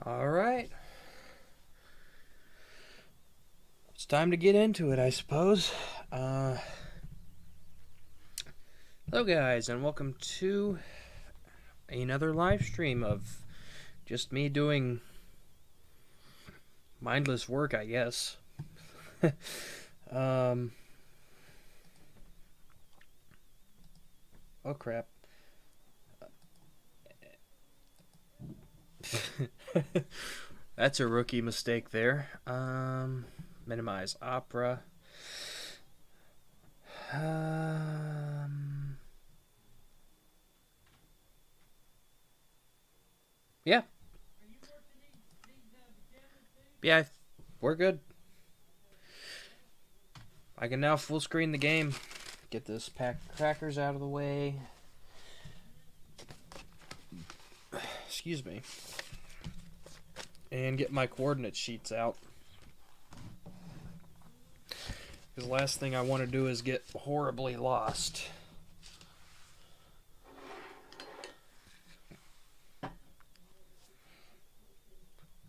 All right. It's time to get into it, I suppose. Hello, guys, and welcome to another live stream of just me doing mindless work, I guess. um, oh, crap. That's a rookie mistake there. Minimize opera. Yeah. Yeah, we're good. I can now full screen the game. Get this pack of crackers out of the way. Excuse me. And get my coordinate sheets out. Because the last thing I want to do is get horribly lost.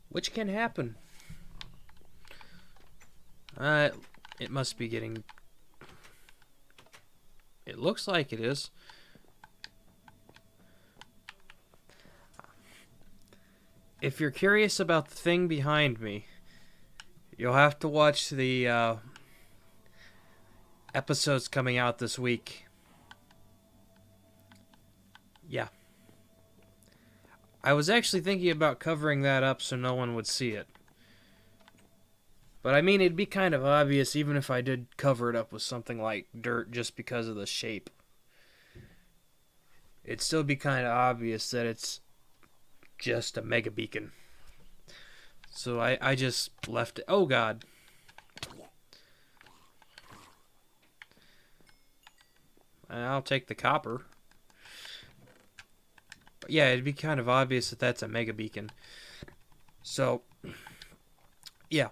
Which can happen. It must be getting... It looks like it is. If you're curious about the thing behind me, you'll have to watch the episodes coming out this week. Yeah. I was actually thinking about covering that up so no one would see it. But I mean, it'd be kind of obvious even if I did cover it up with something like dirt just because of the shape. It'd still be kind of obvious that it's just a mega beacon. So I just left it. Oh, God. I'll take the copper. But yeah, it'd be kind of obvious that that's a mega beacon. So, yeah.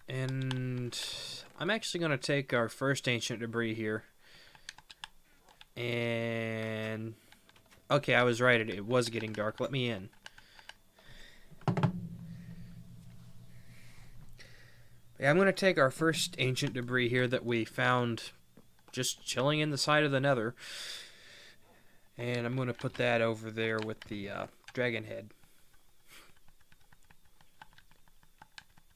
And I'm actually going to take our first ancient debris here. And... Okay, I was right. It was getting dark. Let me in. Yeah, I'm going to take our first ancient debris here that we found just chilling in the side of the nether. And I'm going to put that over there with the dragon head.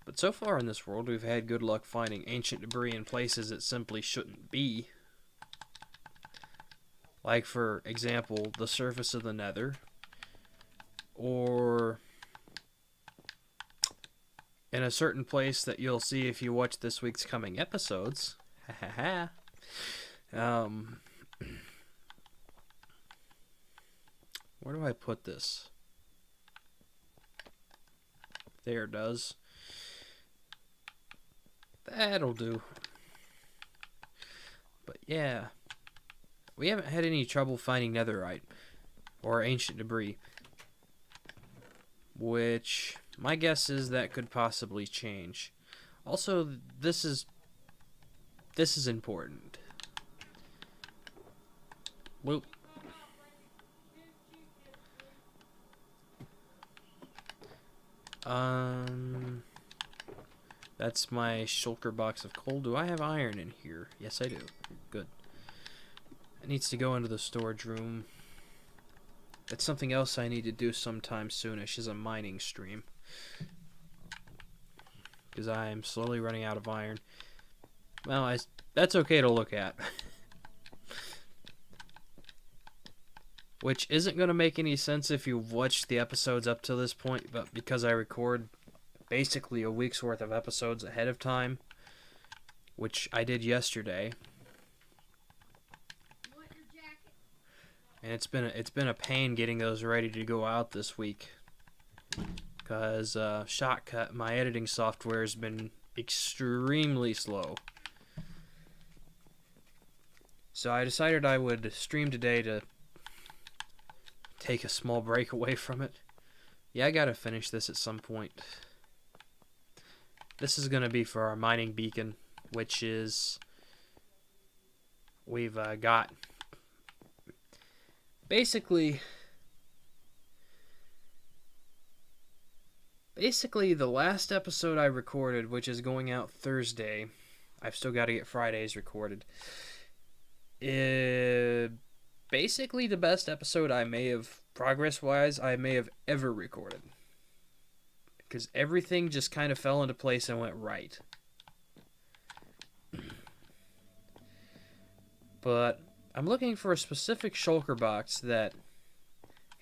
But so far in this world, we've had good luck finding ancient debris in places it simply shouldn't be. Like, for example, the surface of the nether. Or in a certain place that you'll see if you watch this week's coming episodes. Ha ha. Where do I put this? There it does. That'll do. But yeah, we haven't had any trouble finding netherite or ancient debris, which my guess is that could possibly change. Also, this is important. Whoop. That's my shulker box of coal. Do I have iron in here? Yes, I do. Good. It needs to go into the storage room. That's something else I need to do sometime soonish, is a mining stream. Because I am slowly running out of iron. Well, that's okay to look at. Which isn't going to make any sense if you've watched the episodes up to this point, but because I record basically a week's worth of episodes ahead of time, which I did yesterday. And it's been a pain getting those ready to go out this week, because Shotcut, my editing software, has been extremely slow. So I decided I would stream today to take a small break away from it. Yeah, I gotta finish this at some point. This is gonna be for our mining beacon, which is we've got basically Basically, the last episode I recorded, which is going out Thursday, I've still got to get Fridays recorded, is basically the best episode I may have, progress-wise, I may have ever recorded. Because everything just kind of fell into place and went right. But I'm looking for a specific shulker box that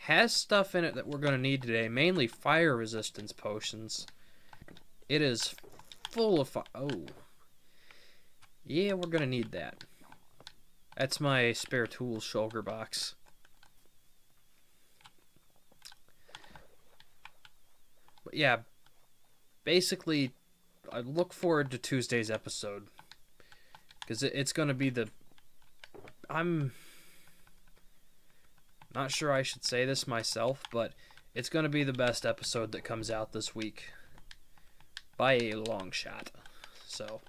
has stuff in it that we're going to need today, mainly fire resistance potions. It is full of oh. Yeah, we're going to need that. That's my spare tools shulker box. But yeah, basically, I look forward to Tuesday's episode. Because it's going to be the... I'm not sure I should say this myself, but it's going to be the best episode that comes out this week. By a long shot. So...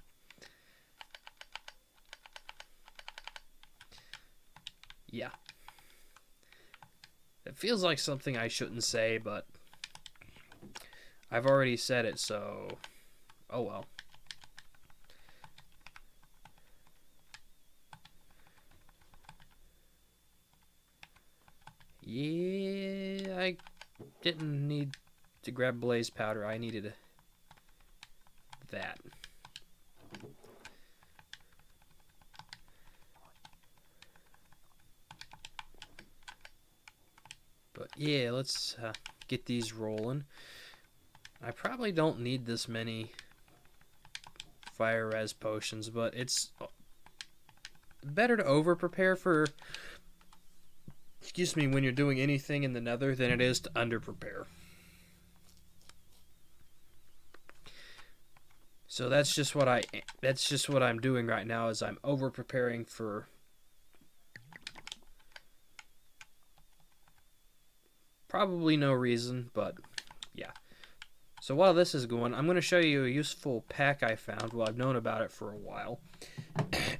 yeah. It feels like something I shouldn't say, but I've already said it, so oh well. Yeah, I didn't need to grab blaze powder. I needed that. But yeah, let's get these rolling. I probably don't need this many fire res potions, but it's better to over prepare for, excuse me, when you're doing anything in the nether than it is to under prepare. So that's just what I'm doing right now, is I'm over preparing for probably no reason, but yeah. So while this is going, I'm going to show you a useful pack I found. Well, I've known about it for a while.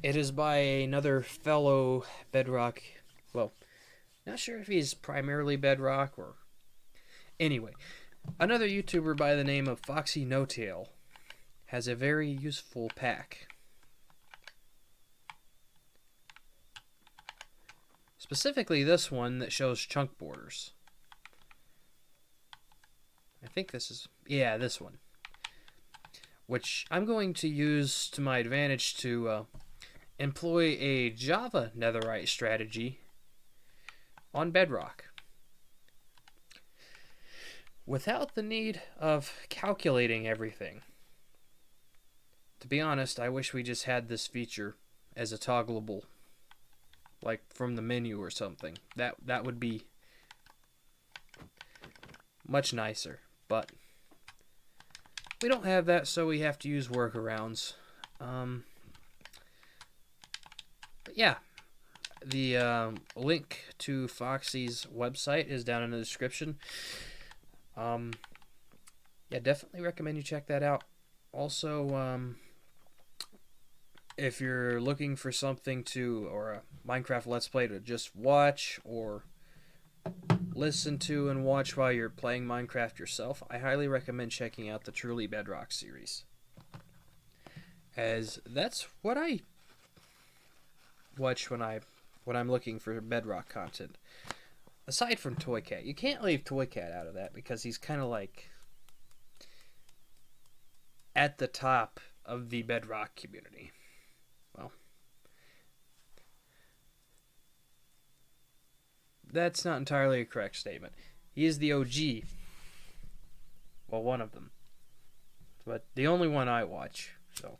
It is by another fellow Bedrock, well, not sure if he's primarily Bedrock or... anyway, another YouTuber by the name of Foxy No Tail has a very useful pack. Specifically this one that shows chunk borders. I think this is... yeah, this one. Which I'm going to use to my advantage to employ a Java netherite strategy on Bedrock. Without the need of calculating everything. To be honest, I wish we just had this feature as a toggleable, like from the menu or something. That would be much nicer. But we don't have that, so we have to use workarounds. But yeah, the link to Foxy's website is down in the description. Yeah, definitely recommend you check that out. Also, if you're looking for something to, or a Minecraft Let's Play to just watch or listen to and watch while you're playing Minecraft yourself, I highly recommend checking out the Truly Bedrock series, as that's what I watch when I'm looking for Bedrock content. Aside from Toy Cat, you can't leave Toy Cat out of that because he's kind of like at the top of the Bedrock community. Well, that's not entirely a correct statement. He is the OG. Well, one of them. But the only one I watch, so.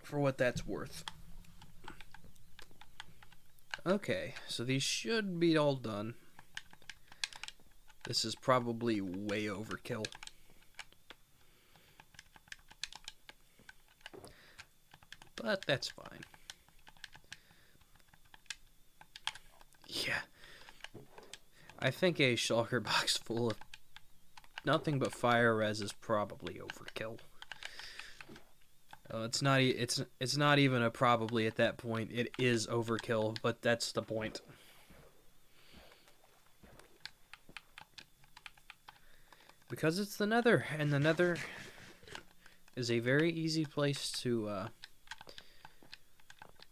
For what that's worth. Okay, so these should be all done. This is probably way overkill. But that's fine. Yeah. I think a shulker box full of nothing but fire res is probably overkill. It's not. It's not even a probably at that point. It is overkill, but that's the point. Because it's the Nether, and the Nether is a very easy place to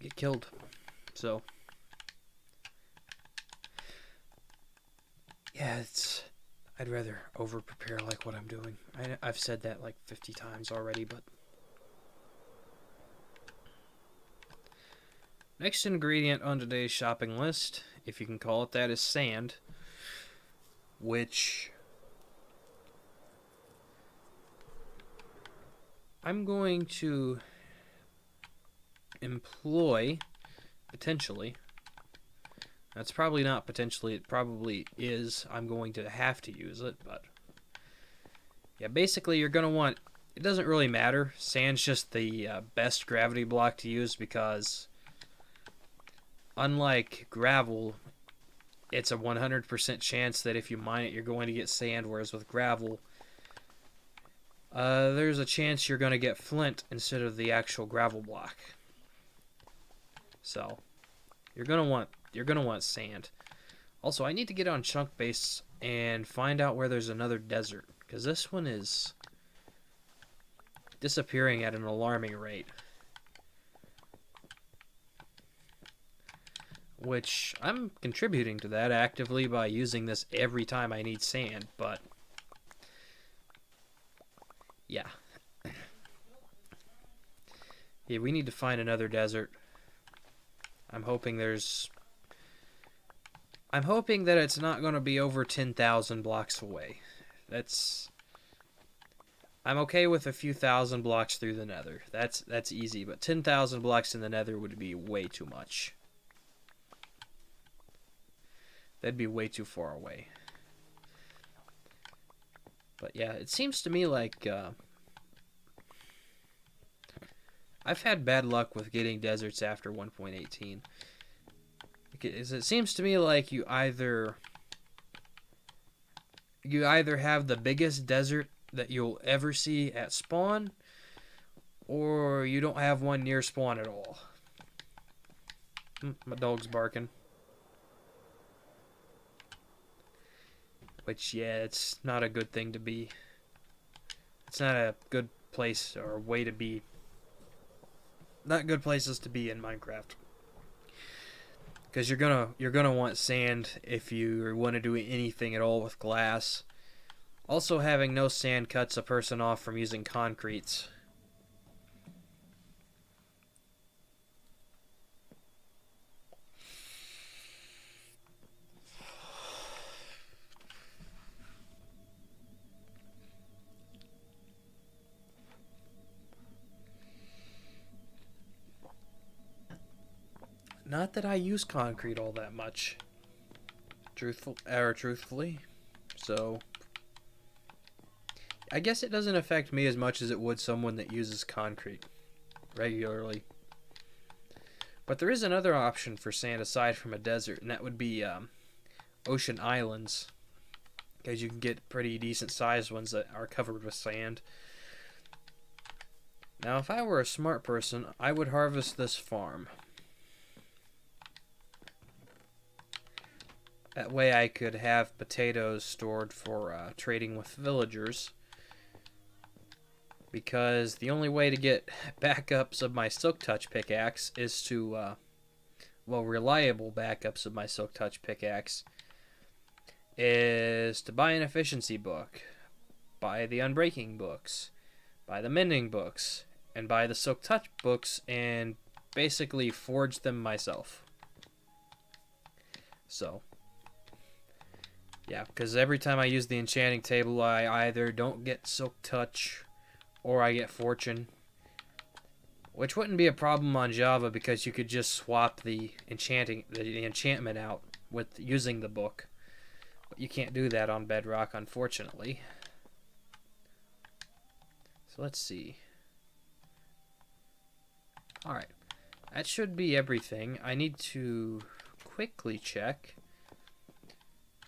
get killed. So, yeah, I'd rather over-prepare like what I'm doing. I've said that like 50 times already, but... Next ingredient on today's shopping list, if you can call it that, is sand. Which... I'm going to employ, potentially. That's probably not potentially, it probably is. I'm going to have to use it, but... Yeah, basically you're going to want... It doesn't really matter. Sand's just the best gravity block to use because... Unlike gravel, it's a 100% chance that if you mine it, you're going to get sand, whereas with gravel... there's a chance you're going to get flint instead of the actual gravel block. So, you're going to want sand. Also, I need to get on Chunk Base and find out where there's another desert, because this one is disappearing at an alarming rate. Which, I'm contributing to that actively by using this every time I need sand, but... Yeah. Yeah, we need to find another desert. I'm hoping that it's not going to be over 10,000 blocks away. I'm okay with a few thousand blocks through the Nether. That's easy, but 10,000 blocks in the Nether would be way too much. That'd be way too far away. But yeah, it seems to me like I've had bad luck with getting deserts after 1.18. Because it seems to me like you either have the biggest desert that you'll ever see at spawn, or you don't have one near spawn at all. My dog's barking. Which, yeah, it's not a good thing to be. It's not a good place or way to be. Not good places to be in Minecraft. Because you're gonna want sand if you want to do anything at all with glass. Also, having no sand cuts a person off from using concretes. Not that I use concrete all that much. Truthfully. So, I guess it doesn't affect me as much as it would someone that uses concrete regularly. But there is another option for sand aside from a desert, and that would be ocean islands. Because you can get pretty decent sized ones that are covered with sand. Now, if I were a smart person, I would harvest this farm. That way I could have potatoes stored for trading with villagers. Because the only way to get backups of my Silk Touch pickaxe is to, reliable backups of my Silk Touch pickaxe is to buy an efficiency book, buy the unbreaking books, buy the mending books, and buy the Silk Touch books and basically forge them myself. So... yeah, because every time I use the enchanting table, I either don't get Silk Touch or I get Fortune. Which wouldn't be a problem on Java because you could just swap the enchantment out with using the book. But you can't do that on Bedrock, unfortunately. So let's see. Alright, that should be everything. I need to quickly check.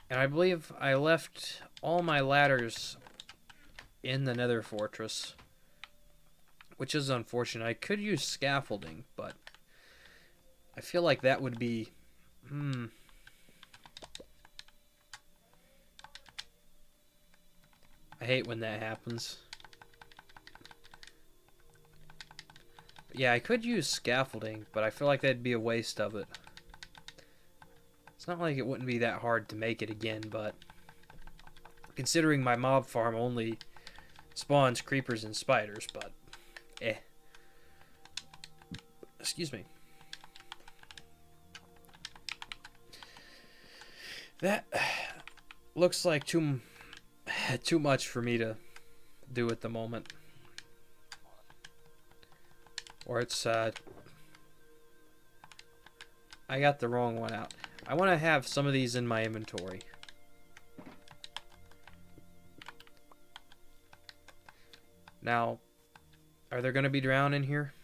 And I believe I left all my ladders in the Nether Fortress, which is unfortunate. I could use scaffolding, but I feel like that would be... I hate when that happens. Yeah, I could use scaffolding, but I feel like that'd be a waste of it. It's not like it wouldn't be that hard to make it again, but considering my mob farm only spawns creepers and spiders, but excuse me. That looks like too much for me to do at the moment. Or it's, I got the wrong one out. I want to have some of these in my inventory. Now, are there going to be drown in here?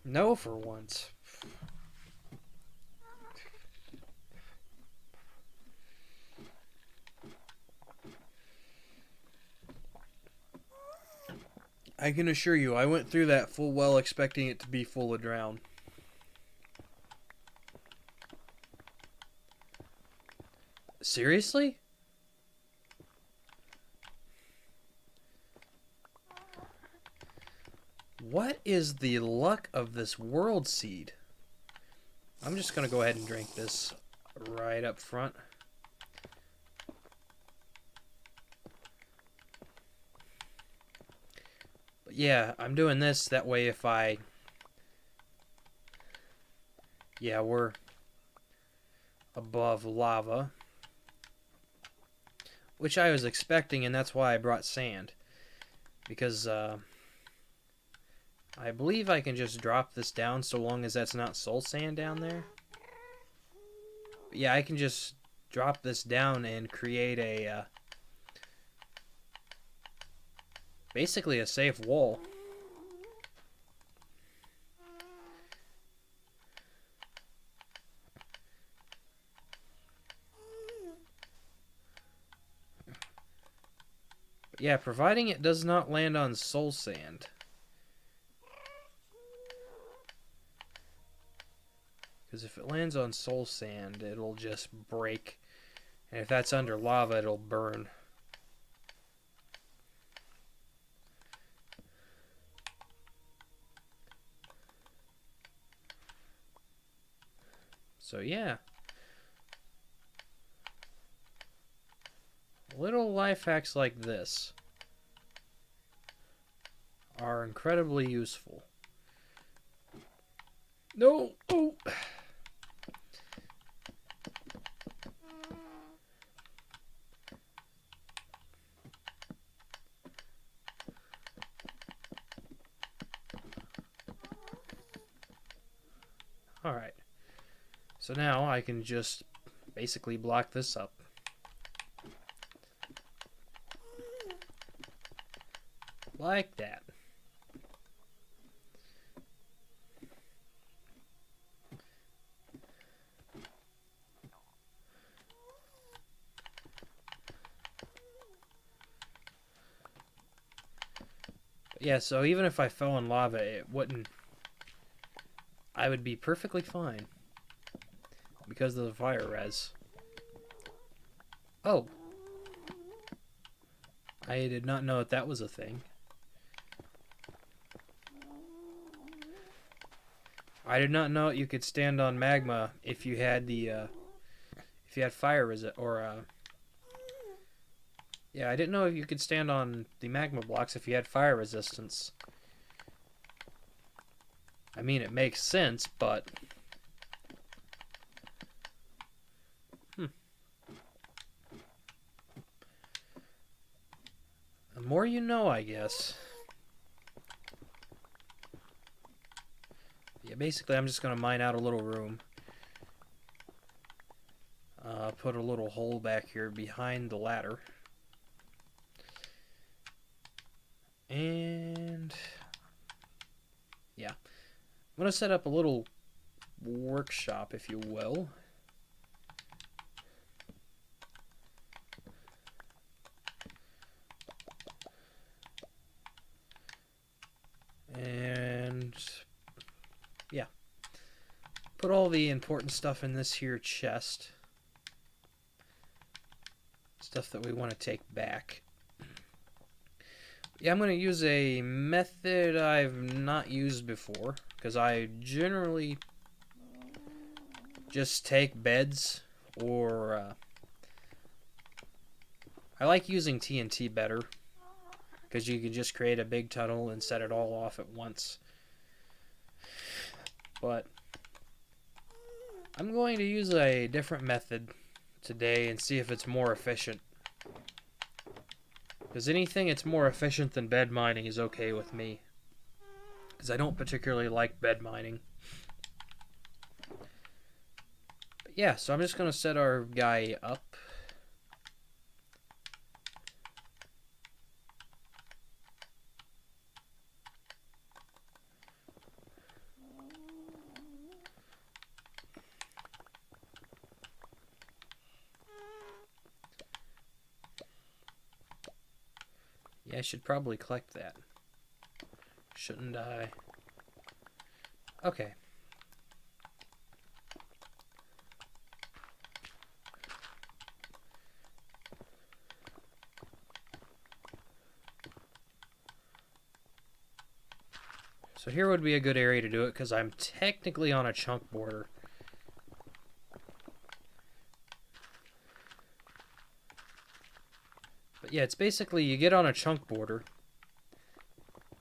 No, for once. I can assure you, I went through that full well expecting it to be full of drown. Seriously? What is the luck of this world seed? I'm just going to go ahead and drink this right up front. But yeah, I'm doing this that way if I... Yeah, we're above lava. Which I was expecting, and that's why I brought sand. Because, I believe I can just drop this down so long as that's not soul sand down there. But yeah, I can just drop this down and create a basically a safe wall. But yeah, providing it does not land on soul sand. Because if it lands on soul sand, it'll just break. And if that's under lava, it'll burn. So yeah. Little life hacks like this are incredibly useful. No! Oh! Alright. So now I can just basically block this up. Like that. Yeah, so even if I fell in lava, it wouldn't... I would be perfectly fine. Because of the fire res. Oh. I did not know that was a thing. I did not know you could stand on magma if you had the, if you had fire resist, or, yeah, I didn't know if you could stand on the magma blocks if you had fire resistance. I mean, it makes sense, but... The more you know, I guess. Yeah, basically, I'm just going to mine out a little room. Put a little hole back here behind the ladder. And yeah, I'm going to set up a little workshop, if you will. And yeah, put all the important stuff in this here chest. Stuff that we want to take back. Yeah, I'm going to use a method I've not used before, because I generally just take beds, or I like using TNT better, because you can just create a big tunnel and set it all off at once. But I'm going to use a different method today and see if it's more efficient. Because anything that's more efficient than bed mining is okay with me. Because I don't particularly like bed mining. But yeah, so I'm just going to set our guy up. Yeah, I should probably collect that. Shouldn't I? Okay. So here would be a good area to do it because I'm technically on a chunk border. But yeah, it's basically you get on a chunk border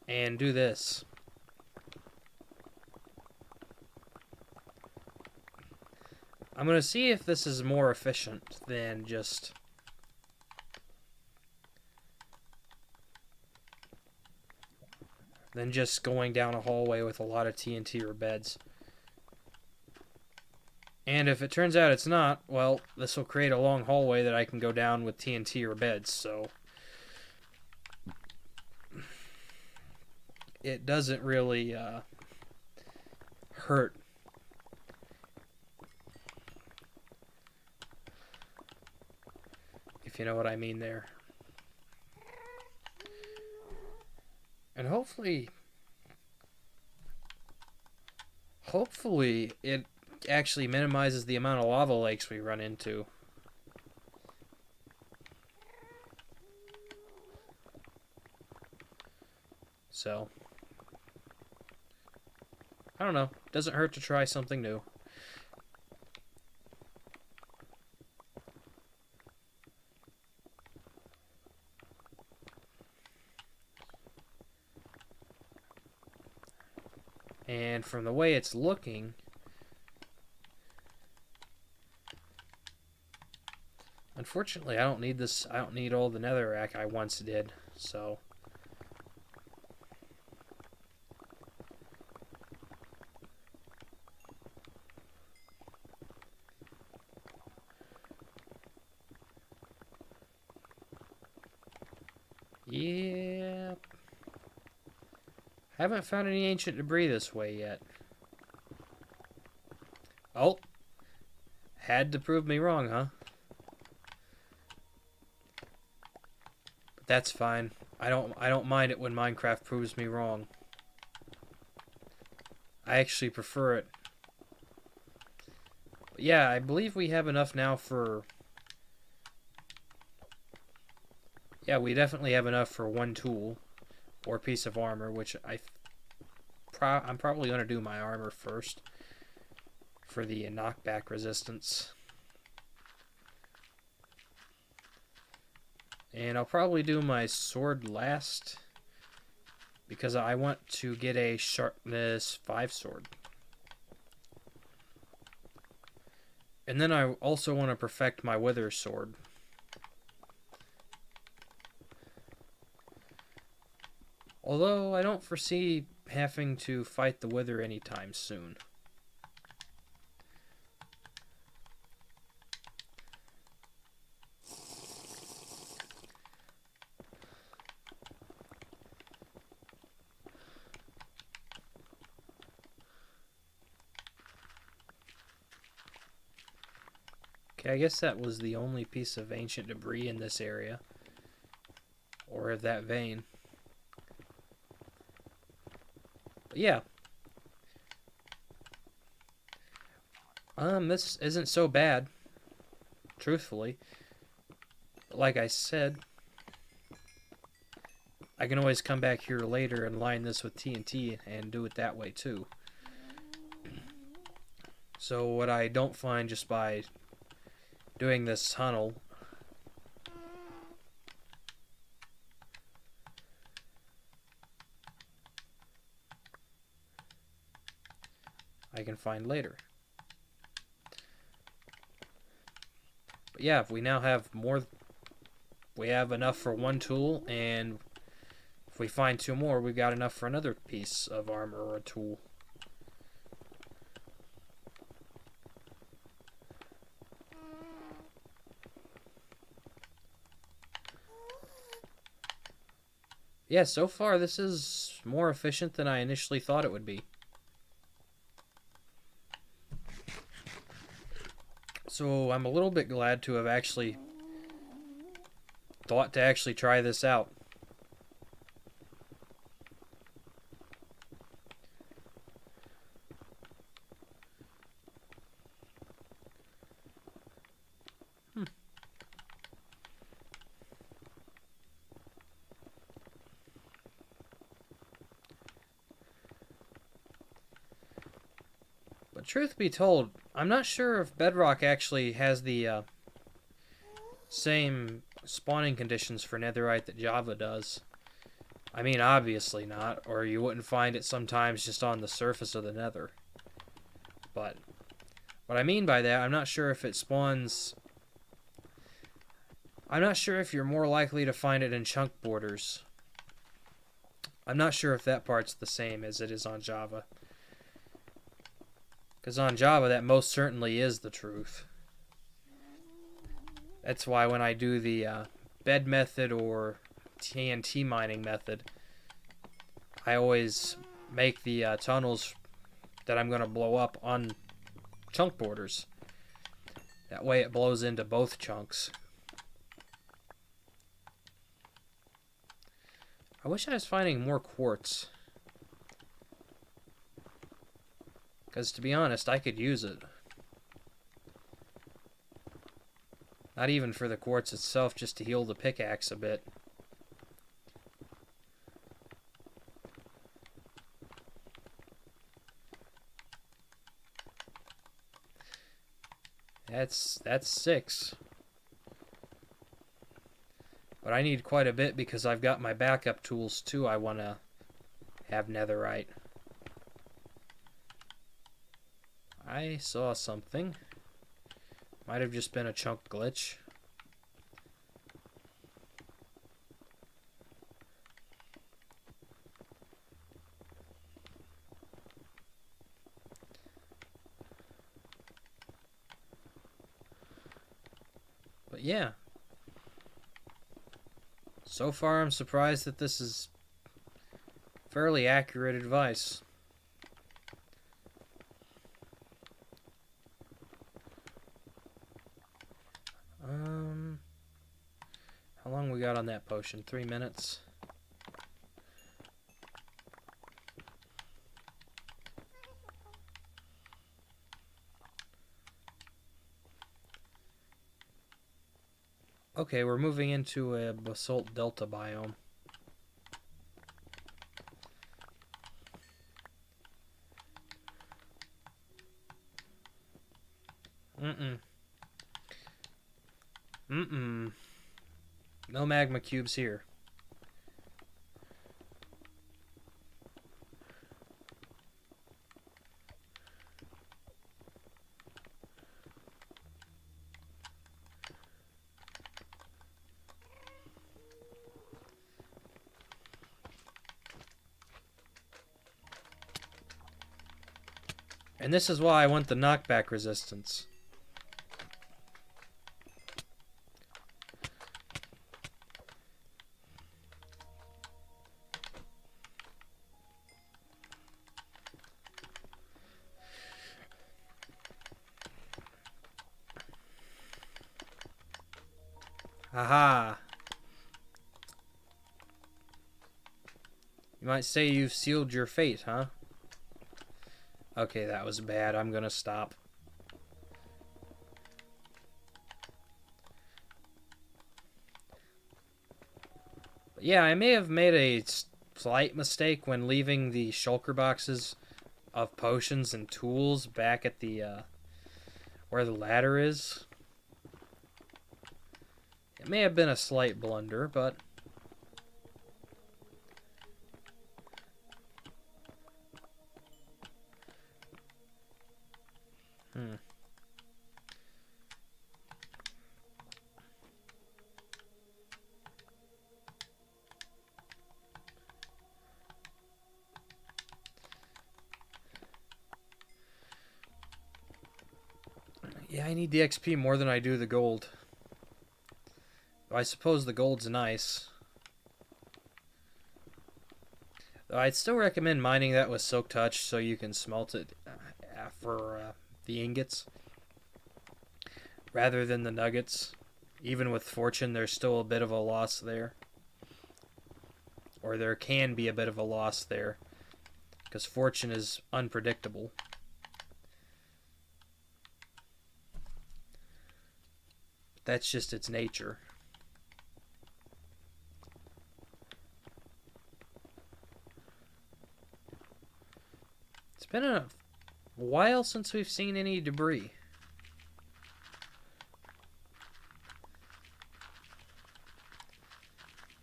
and do this. I'm going to see if this is more efficient than just going down a hallway with a lot of TNT or beds. And if it turns out it's not, well, this will create a long hallway that I can go down with TNT or beds, so it doesn't really hurt. If you know what I mean there. And hopefully it actually minimizes the amount of lava lakes we run into. So, I don't know. Doesn't hurt to try something new. And from the way it's looking, unfortunately, I don't need this. I don't need all the netherrack I once did. So, yeah. Haven't found any ancient debris this way yet. Oh, had to prove me wrong, huh? But that's fine. I don't mind it when Minecraft proves me wrong. I actually prefer it. But yeah, I believe we have enough now for... Yeah, we definitely have enough for one tool or piece of armor, which I'm probably going to do my armor first for the knockback resistance. And I'll probably do my sword last because I want to get a sharpness 5 sword. And then I also want to perfect my wither sword. Although I don't foresee having to fight the wither anytime soon. Okay, I guess that was the only piece of ancient debris in this area. Or of that vein. But yeah. This isn't so bad. Truthfully. But like I said, I can always come back here later and line this with TNT and do it that way too. So what I don't find just by doing this tunnel, I can find later. But yeah, if we now have more, we have enough for one tool, and if we find two more, we've got enough for another piece of armor or a tool. Yeah, so far this is more efficient than I initially thought it would be. So I'm a little bit glad to have actually thought to actually try this out. But truth be told, I'm not sure if Bedrock actually has the same spawning conditions for netherite that Java does. I mean, obviously not, or you wouldn't find it sometimes just on the surface of the nether. But what I mean by that, I'm not sure if it spawns... I'm not sure if you're more likely to find it in chunk borders. I'm not sure if that part's the same as it is on Java. Because on Java, that most certainly is the truth. That's why when I do the bed method or TNT mining method, I always make the tunnels that I'm going to blow up on chunk borders. That way it blows into both chunks. I wish I was finding more quartz. Because to be honest, I could use it. Not even for the quartz itself, just to heal the pickaxe a bit. That's 6. But I need quite a bit because I've got my backup tools too. I want to have netherite. I saw something. Might have just been a chunk glitch. But yeah. So far I'm surprised that this is fairly accurate advice. How long we got on that potion? 3 minutes? Okay, we're moving into a basalt delta biome. No magma cubes here. And this is why I want the knockback resistance. Haha. You might say you've sealed your fate, huh? Okay, that was bad. I'm gonna stop. But yeah, I may have made a slight mistake when leaving the shulker boxes of potions and tools back at the where the ladder is. It may have been a slight blunder, but yeah, I need the XP more than I do the gold. I suppose the gold's nice. Though I'd still recommend mining that with Silk Touch so you can smelt it for the ingots rather than the nuggets. Even with Fortune, there's still a bit of a loss there. Or there can be a bit of a loss there. Because Fortune is unpredictable. That's just its nature. It's been a while since we've seen any debris.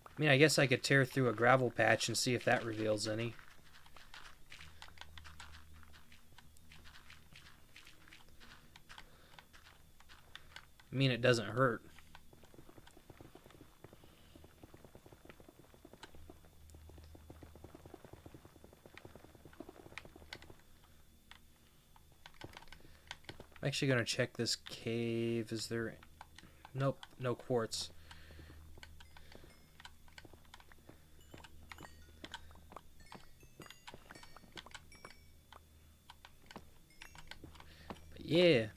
I mean, I guess I could tear through a gravel patch and see if that reveals any. I mean, it doesn't hurt. I'm actually going to check this cave. Is there... Nope, no quartz. But yeah,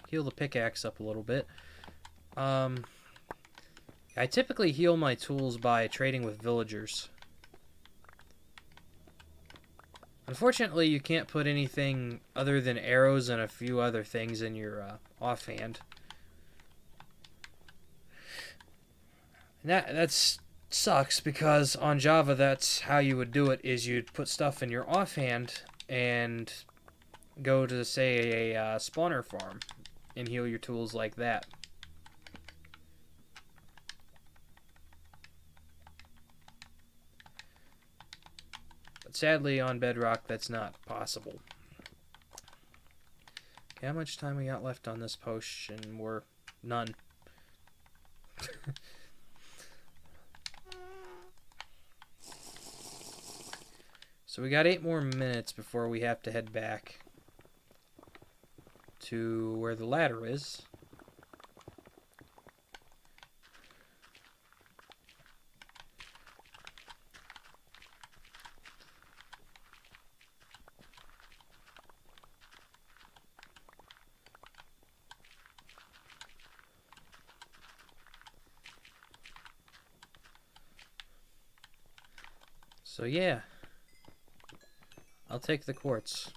heal the pickaxe up a little bit. I typically heal my tools by trading with villagers. Unfortunately, you can't put anything other than arrows and a few other things in your offhand. And that sucks because on Java, that's how you would do it: is you'd put stuff in your offhand and go to, say, a spawner farm and heal your tools like that. But sadly, on Bedrock, that's not possible. Okay, how much time we got left on this potion? We're none. So we got 8 more minutes before we have to head back to where the ladder is. So yeah, I'll take the quartz.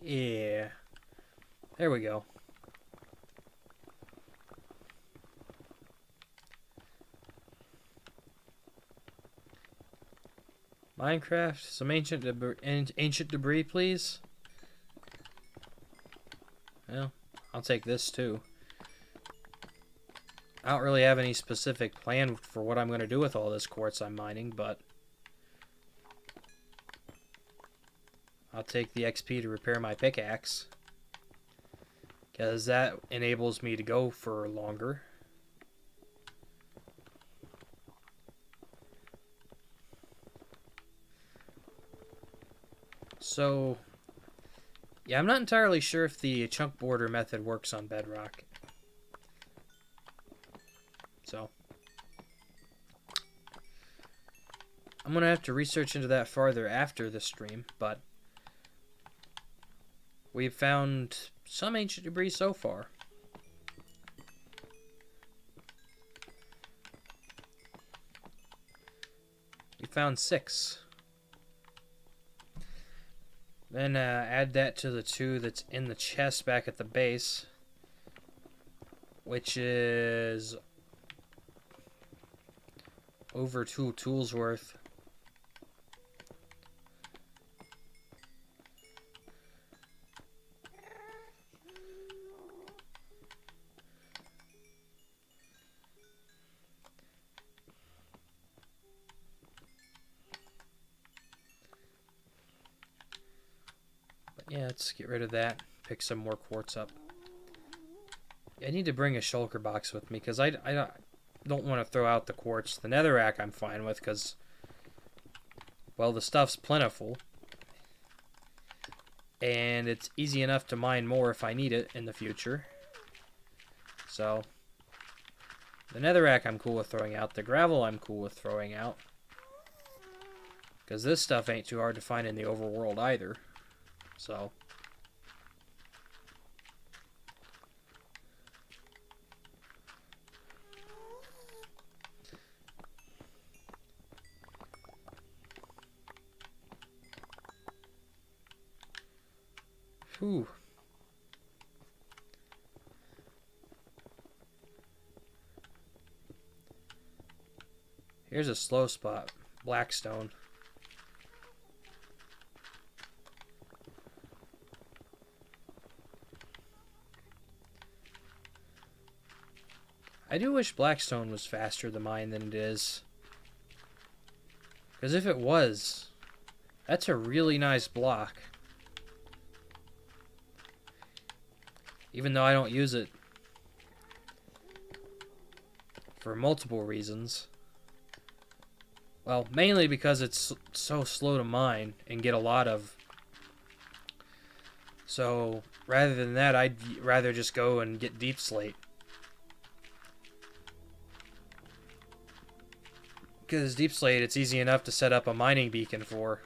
Yeah. There we go. Minecraft, some ancient debris, please. Well, I'll take this too. I don't really have any specific plan for what I'm going to do with all this quartz I'm mining, but I'll take the XP to repair my pickaxe, because that enables me to go for longer. So, Yeah, I'm not entirely sure if the chunk border method works on Bedrock. So, I'm going to have to research into that farther after the stream, but we've found some ancient debris so far. We found 6. Then add that to the 2 that's in the chest back at the base, which is over 2 tools worth. Yeah, let's get rid of that. Pick some more quartz up. I need to bring a shulker box with me because I don't want to throw out the quartz. The netherrack I'm fine with because, well, the stuff's plentiful. And it's easy enough to mine more if I need it in the future. So, the netherrack I'm cool with throwing out. The gravel I'm cool with throwing out. Because this stuff ain't too hard to find in the overworld either. So, whew. Here's a slow spot. Blackstone. I do wish Blackstone was faster to mine than it is. Because if it was, that's a really nice block. Even though I don't use it for multiple reasons. Well, mainly because it's so slow to mine and get a lot of. So, rather than that, I'd rather just go and get deep slate. Because deep slate, it's easy enough to set up a mining beacon for.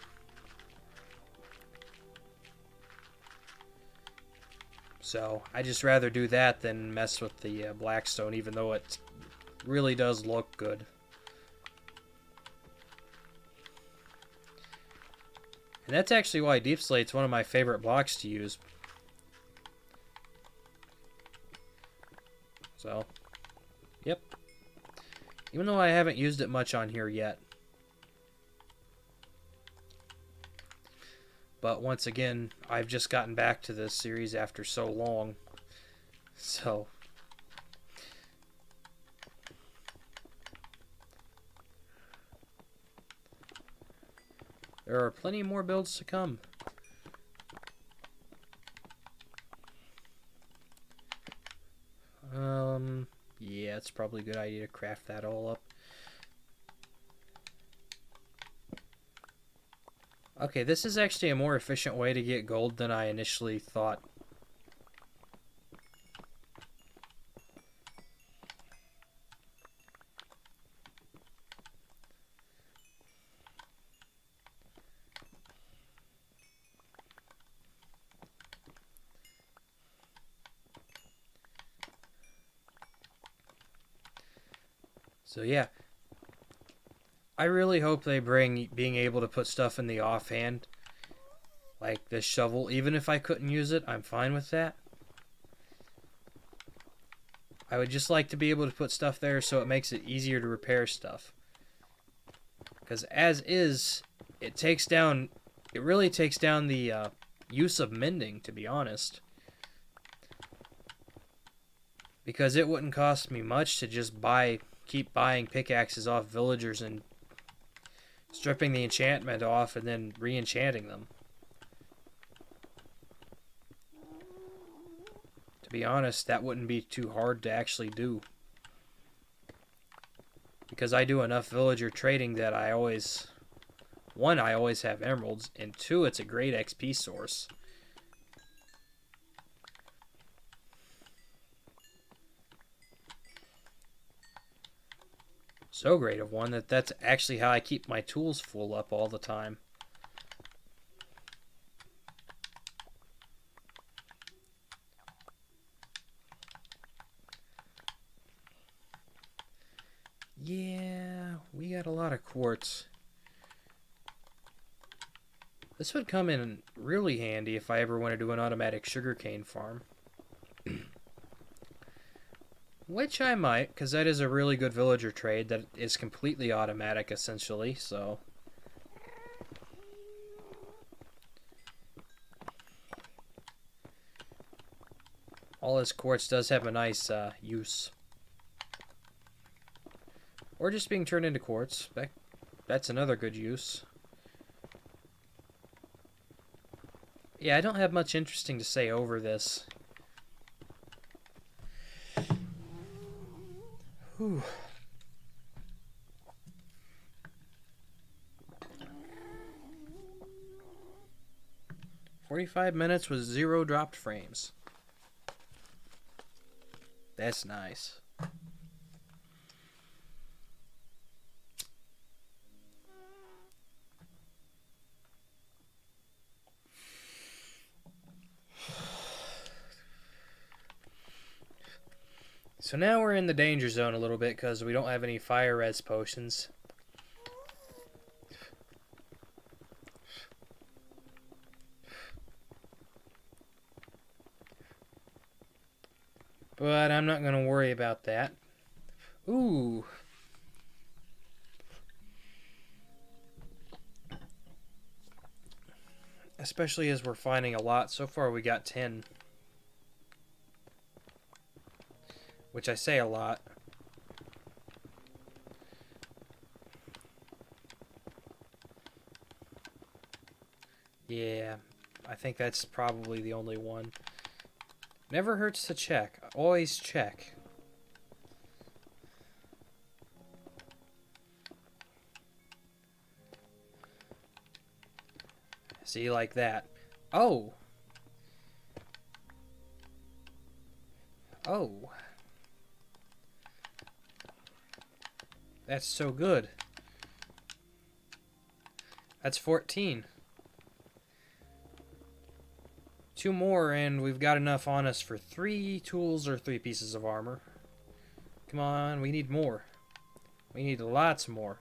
So, I just rather do that than mess with the Blackstone, even though it really does look good. And that's actually why deep slate's one of my favorite blocks to use. So, yep. Even though I haven't used it much on here yet. But once again, I've just gotten back to this series after so long. So, there are plenty more builds to come. Yeah, it's probably a good idea to craft that all up. Okay, this is actually a more efficient way to get gold than I initially thought. So yeah, I really hope they bring being able to put stuff in the offhand, like this shovel. Even if I couldn't use it, I'm fine with that. I would just like to be able to put stuff there so it makes it easier to repair stuff. Because as is, it really takes down the use of mending, to be honest. Because it wouldn't cost me much to just keep buying pickaxes off villagers and stripping the enchantment off and then re-enchanting them. To be honest, that wouldn't be too hard to actually do. Because I do enough villager trading that I always have emeralds, and 2, it's a great XP source. So great of one that that's actually how I keep my tools full up all the time. Yeah, we got a lot of quartz. This would come in really handy if I ever want to do an automatic sugarcane farm. Which I might, because that is a really good villager trade that is completely automatic, essentially, so... all this quartz does have a nice use. Or just being turned into quartz. That's another good use. Yeah, I don't have much interesting to say over this. Whew. "45 minutes with 0 dropped frames. That's nice. So now we're in the danger zone a little bit because we don't have any fire res potions. But I'm not going to worry about that. Ooh. Especially as we're finding a lot. So far we got 10. Which I say a lot. Yeah, I think that's probably the only one. Never hurts to check. Always check. See, like that. Oh! Oh. That's so good. That's 14. 2 more and we've got enough on us for 3 tools or 3 pieces of armor. Come on, we need more. We need lots more.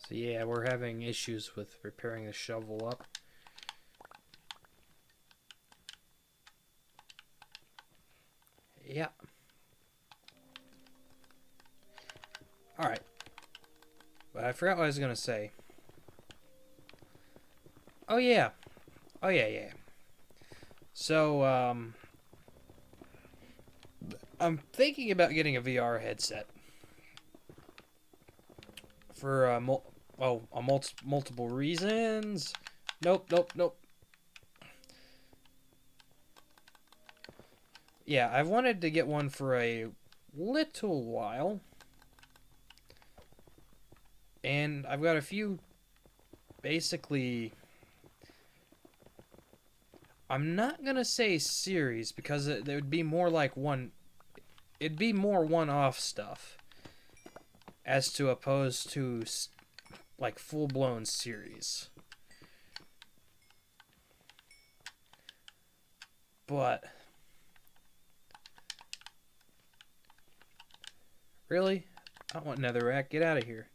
So yeah, we're having issues with repairing the shovel up. Yeah. Alright. But I forgot what I was going to say. Oh yeah. Oh yeah. So, I'm thinking about getting a VR headset. For, multiple reasons. Nope. Yeah, I've wanted to get one for a little while. And I've got a few, basically, I'm not going to say series because it would be more like it'd be more one-off stuff as to opposed to like full-blown series. But really? I don't want netherrack. Get out of here.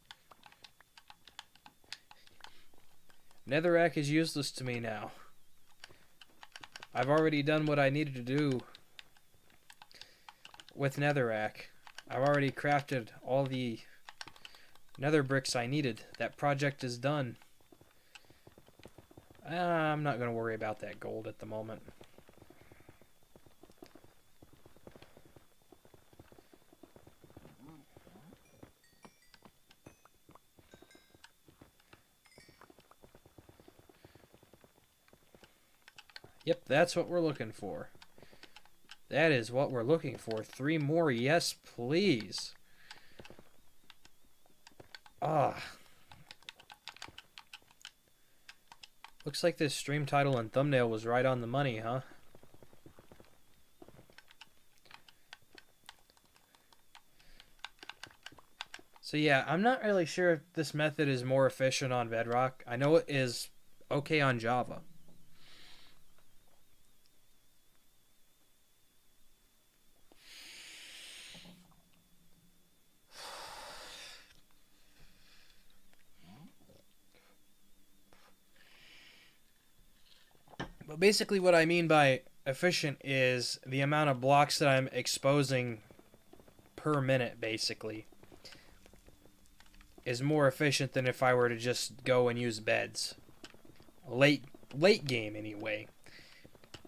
Netherrack is useless to me now. I've already done what I needed to do with netherrack. I've already crafted all the nether bricks I needed. That project is done. I'm not going to worry about that gold at the moment. Yep, that's what we're looking for. That is what we're looking for. 3 more, yes, please. Ah. Looks like this stream title and thumbnail was right on the money, huh? So yeah, I'm not really sure if this method is more efficient on Bedrock. I know it is okay on Java. But basically what I mean by efficient is the amount of blocks that I'm exposing per minute, basically, is more efficient than if I were to just go and use beds. Late game, anyway.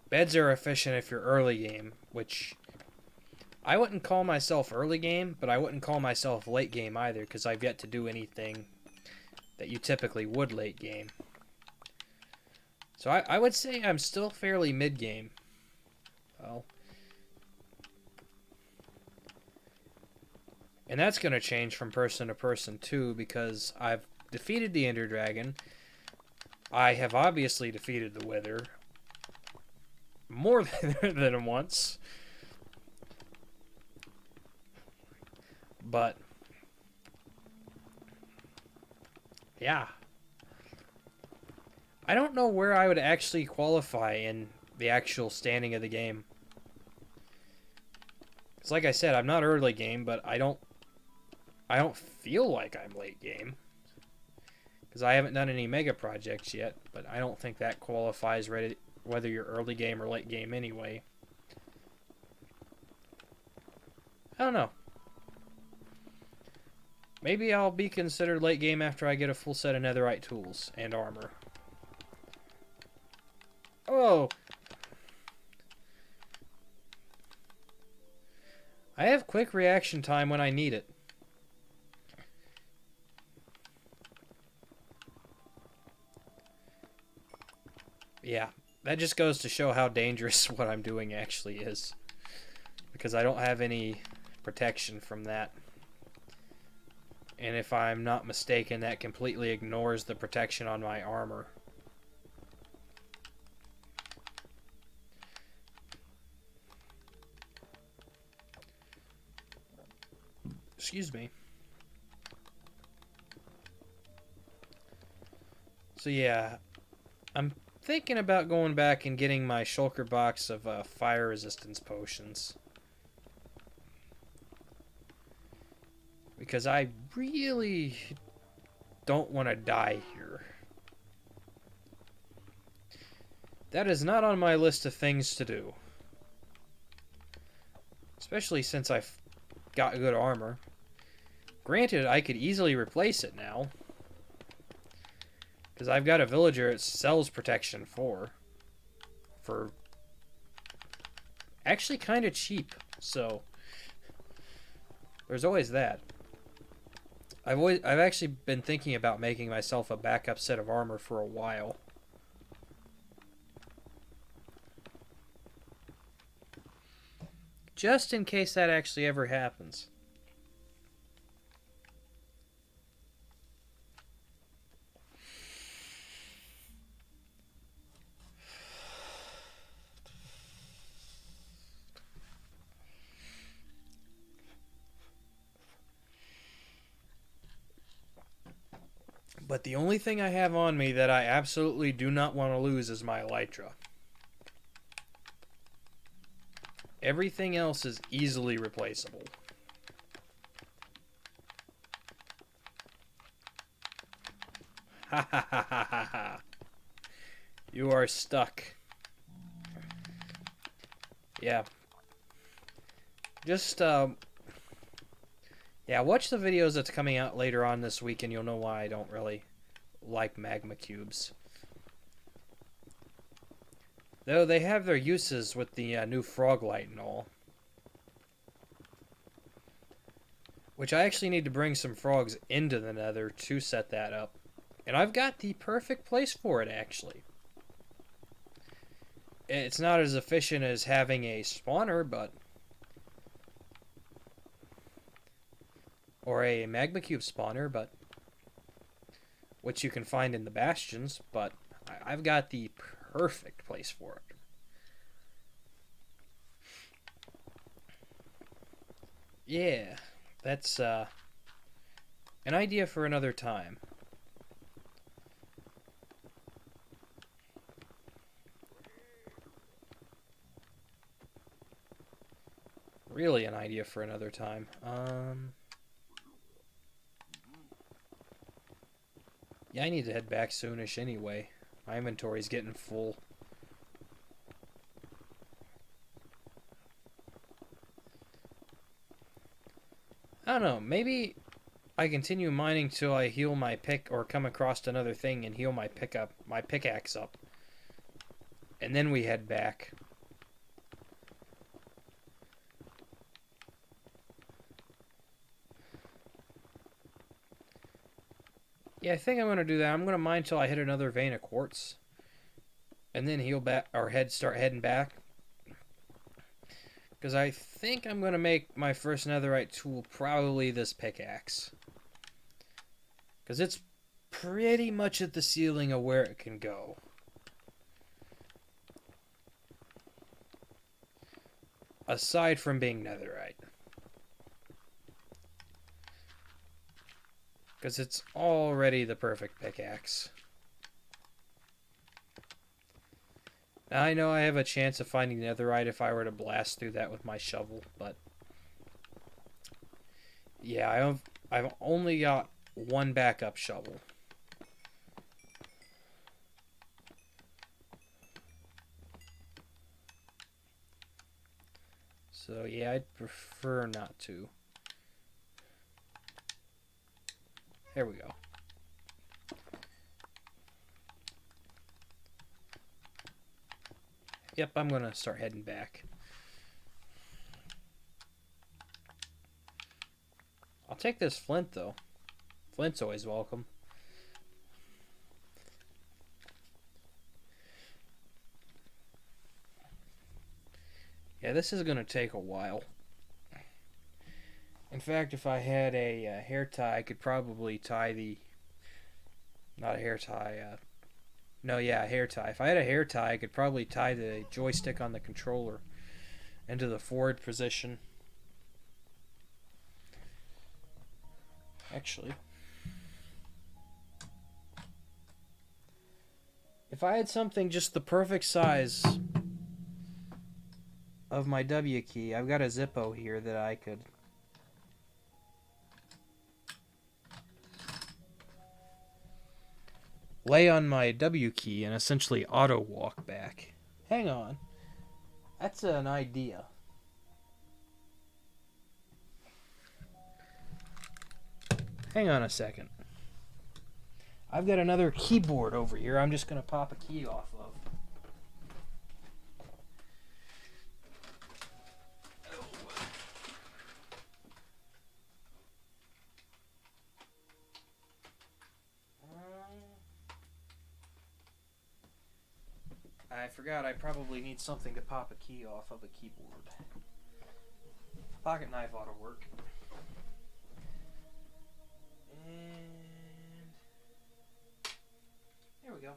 Beds are efficient if you're early game, which I wouldn't call myself early game, but I wouldn't call myself late game either, because I've yet to do anything that you typically would late game. So I would say I'm still fairly mid-game. Well, and that's going to change from person to person too, because I've defeated the Ender Dragon. I have obviously defeated the Wither more than once. But yeah. I don't know where I would actually qualify in the actual standing of the game. It's like I said, I'm not early game, but I don't feel like I'm late game. Because I haven't done any mega projects yet, but I don't think that qualifies whether you're early game or late game anyway. I don't know. Maybe I'll be considered late game after I get a full set of netherite tools and armor. Oh! I have quick reaction time when I need it. Yeah, that just goes to show how dangerous what I'm doing actually is. Because I don't have any protection from that. And if I'm not mistaken, that completely ignores the protection on my armor. Excuse me. So yeah, I'm thinking about going back and getting my shulker box of fire resistance potions. Because I really don't want to die here. That is not on my list of things to do. Especially since I've got good armor. Granted, I could easily replace it now. Because I've got a villager it sells protection for actually kind of cheap. So there's always that. I've actually been thinking about making myself a backup set of armor for a while. Just in case that actually ever happens. But the only thing I have on me that I absolutely do not want to lose is my elytra. Everything else is easily replaceable. Ha ha ha ha ha ha. You are stuck. Yeah. Just, yeah, watch the videos that's coming out later on this week and you'll know why I don't really like magma cubes. Though they have their uses with the new frog light and all. Which I actually need to bring some frogs into the nether to set that up. And I've got the perfect place for it, actually. It's not as efficient as having a spawner, but... or a magma cube spawner, but... which you can find in the bastions, but I've got the perfect place for it. Yeah, that's an idea for another time. Really an idea for another time. Yeah, I need to head back soonish anyway. My inventory's getting full. I don't know, maybe I continue mining till I heal my pick or come across another thing and heal my pickaxe up. And then we head back. Yeah, I think I'm gonna do that. I'm gonna mine till I hit another vein of quartz. And then heal back or start heading back. Because I think I'm going to make my first netherite tool probably this pickaxe. Because it's pretty much at the ceiling of where it can go. Aside from being netherite. Because it's already the perfect pickaxe. Now, I know I have a chance of finding netherite if I were to blast through that with my shovel, but... yeah, I've only got one backup shovel. So, yeah, I'd prefer not to. There we go. Yep, I'm going to start heading back. I'll take this flint, though. Flint's always welcome. Yeah, this is going to take a while. In fact, if I had a hair tie, I could probably tie the... not a hair tie, no, yeah, a hair tie. If I had a hair tie, I could probably tie the joystick on the controller into the forward position. Actually, if I had something just the perfect size of my W key, I've got a Zippo here that I could... lay on my W key and essentially auto walk back. Hang on. That's an idea. Hang on a second. I've got another keyboard over here I'm just going to pop a key off of. I forgot I probably need something to pop a key off of a keyboard. Pocket knife ought to work. And there we go.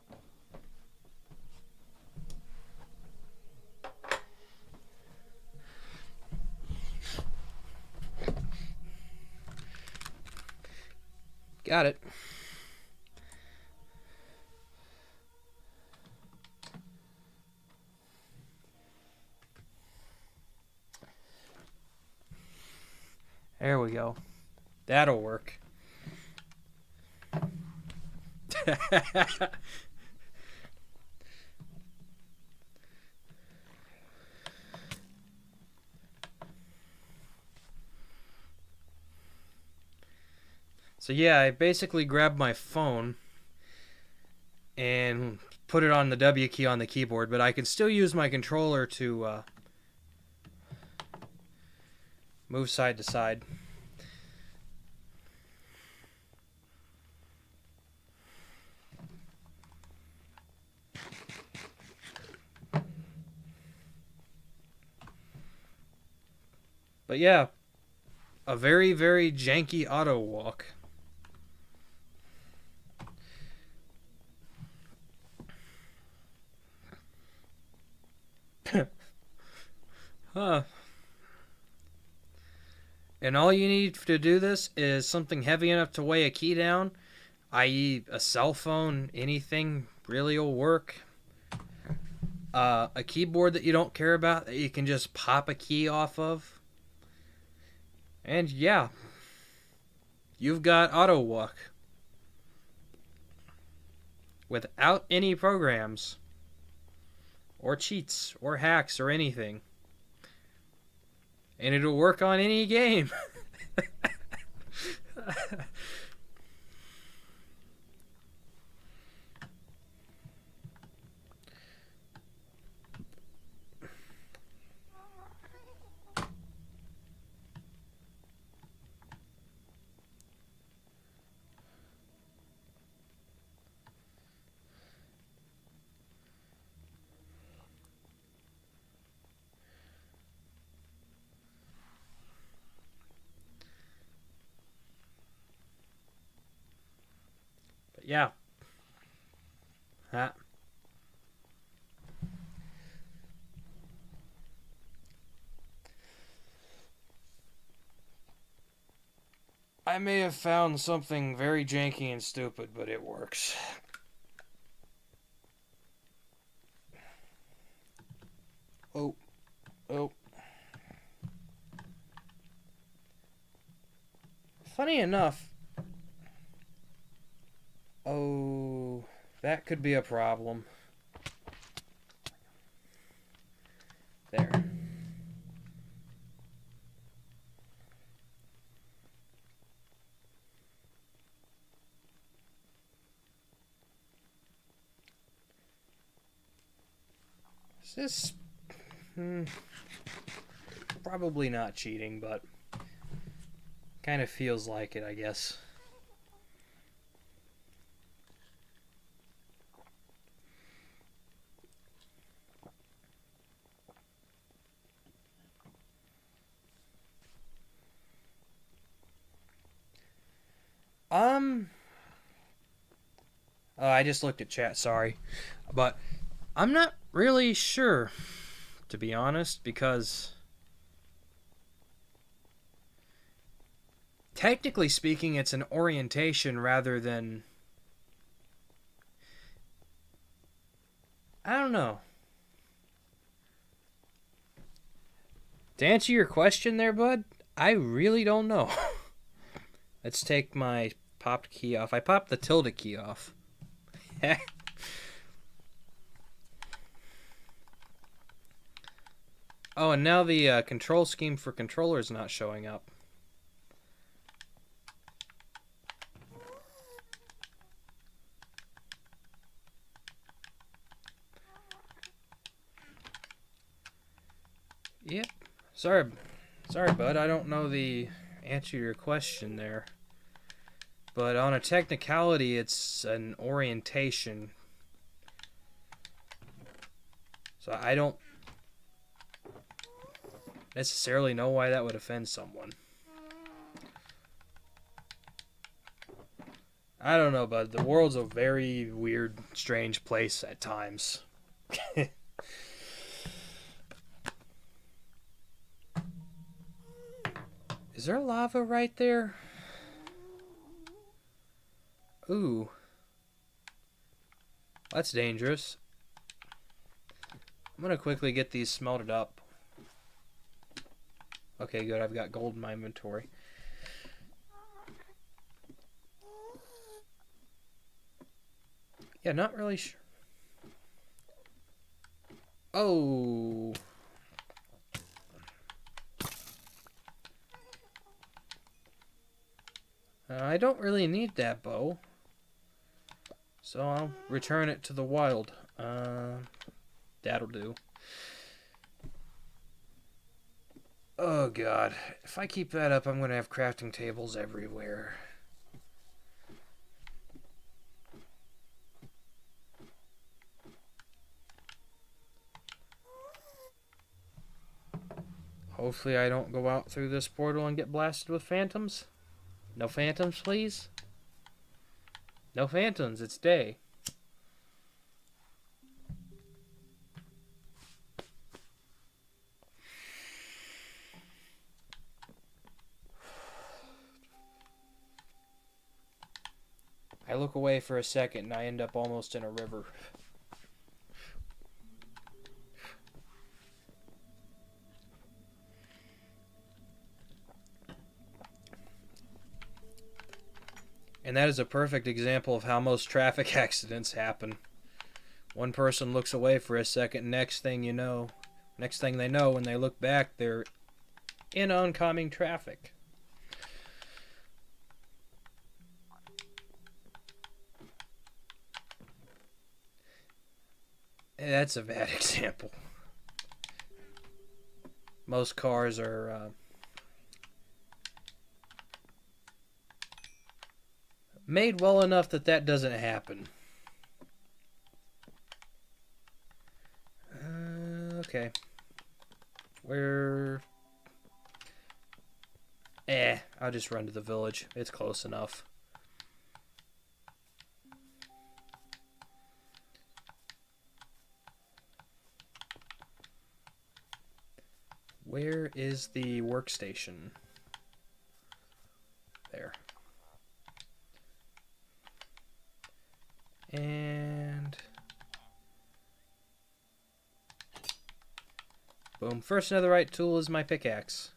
Got it. There we go. That'll work. So yeah, I basically grabbed my phone and put it on the W key on the keyboard, but I can still use my controller to move side to side. But yeah, a very, very janky auto walk. Huh. And all you need to do this is something heavy enough to weigh a key down, i.e. a cell phone, anything really will work. A keyboard that you don't care about that you can just pop a key off of. And yeah, you've got auto walk. Without any programs, or cheats, or hacks, or anything. And it'll work on any game. But yeah. I may have found something very janky and stupid, but it works. Oh. Funny enough. Oh, that could be a problem. There. Is this... probably not cheating, but kind of feels like it, I guess. Oh, I just looked at chat, sorry. But I'm not really sure, to be honest, because technically speaking, it's an orientation rather than... I don't know. To answer your question there, bud, I really don't know. Let's take my popped key off. I popped the tilde key off. Oh, and now the control scheme for controller is not showing up. Yep. Sorry, bud. I don't know the answer to your question there. But on a technicality, it's an orientation. So I don't necessarily know why that would offend someone. I don't know, bud. The world's a very weird, strange place at times. Is there lava right there? Ooh. That's dangerous. I'm gonna quickly get these smelted up. Okay, good. I've got gold in my inventory. Yeah, not really sure. Oh. I don't really need that bow. So I'll return it to the wild. That'll do. Oh god. If I keep that up, I'm going to have crafting tables everywhere. Hopefully I don't go out through this portal and get blasted with phantoms. No phantoms, please. No phantoms, it's day. I look away for a second and I end up almost in a river. And that is a perfect example of how most traffic accidents happen. One person looks away for a second, next thing they know, when they look back, they're in oncoming traffic. That's a bad example. Most cars are made well enough that that doesn't happen. Okay. I'll just run to the village. It's close enough. Where is the workstation? There. And boom. First netherite tool is my pickaxe,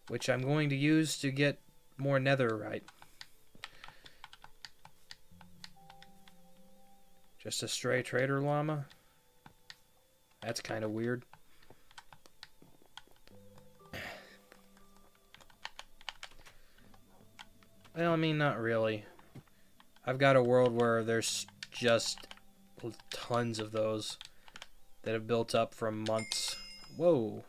which I'm going to use to get more netherite. Just a stray trader llama? That's kind of weird. Well, I mean, not really. I've got a world where there's just tons of those that have built up from months. Whoa.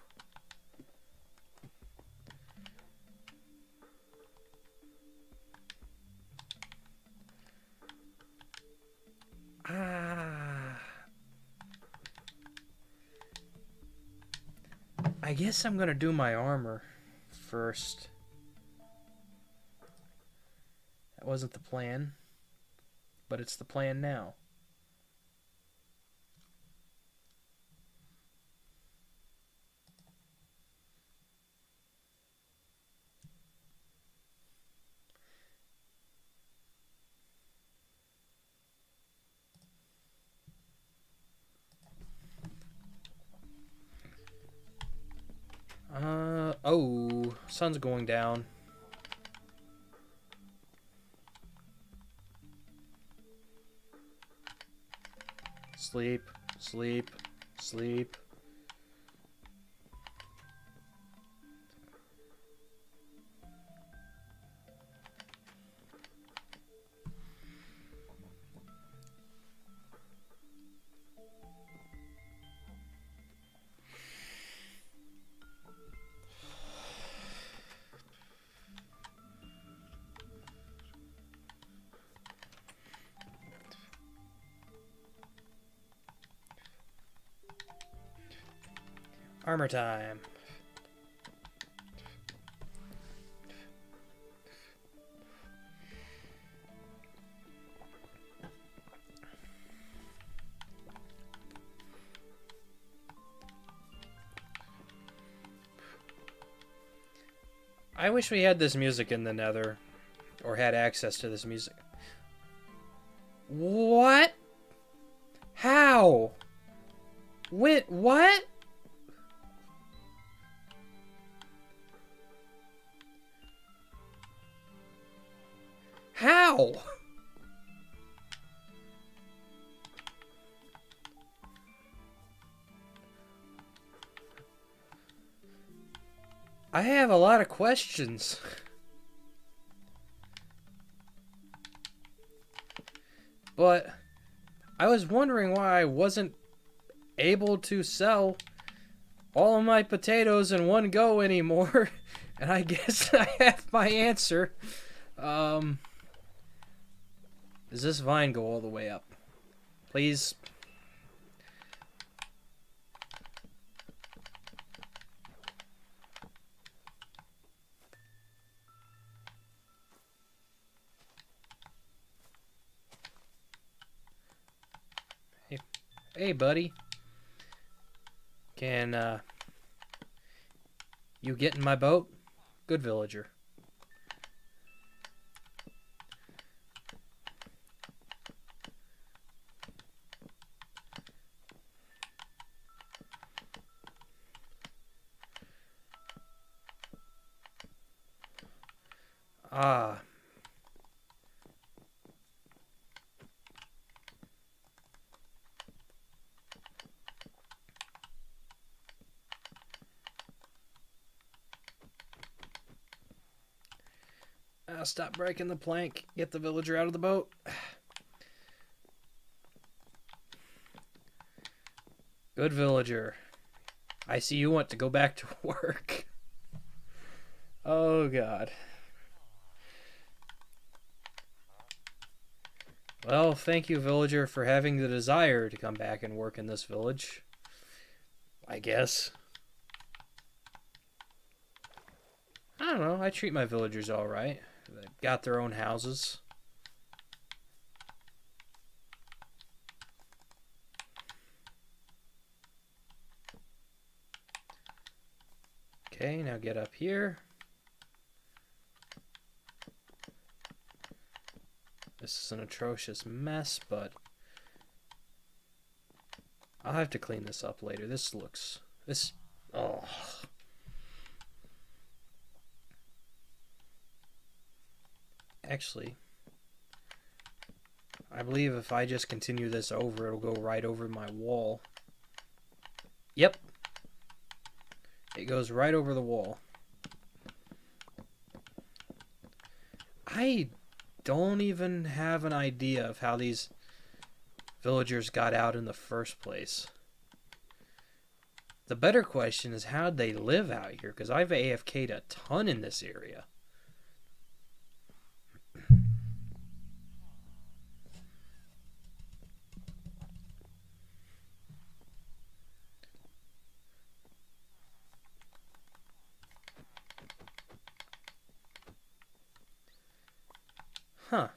I guess I'm gonna do my armor first. That wasn't the plan, but it's the plan now. Oh, sun's going down. Sleep, sleep, sleep. Armor time. I wish we had this music in the Nether, or had access to this music. What? How? What? How? I have a lot of questions. But I was wondering why I wasn't able to sell all of my potatoes in one go anymore. And I guess I have my answer. Does this vine go all the way up? Please. Hey, buddy. Can, you get in my boat? Good villager. Ah. Stop breaking the plank. Get the villager out of the boat. Good villager. I see you want to go back to work. Oh, God. Well, thank you, villager, for having the desire to come back and work in this village. I guess. I don't know. I treat my villagers all right. They've got their own houses. Okay, now get up here. This is an atrocious mess, but I'll have to clean this up later. Oh. Actually, I believe if I just continue this over, it'll go right over my wall. Yep. It goes right over the wall. I don't even have an idea of how these villagers got out in the first place. The better question is, how'd they live out here? Because I've AFK'd a ton in this area. Huh.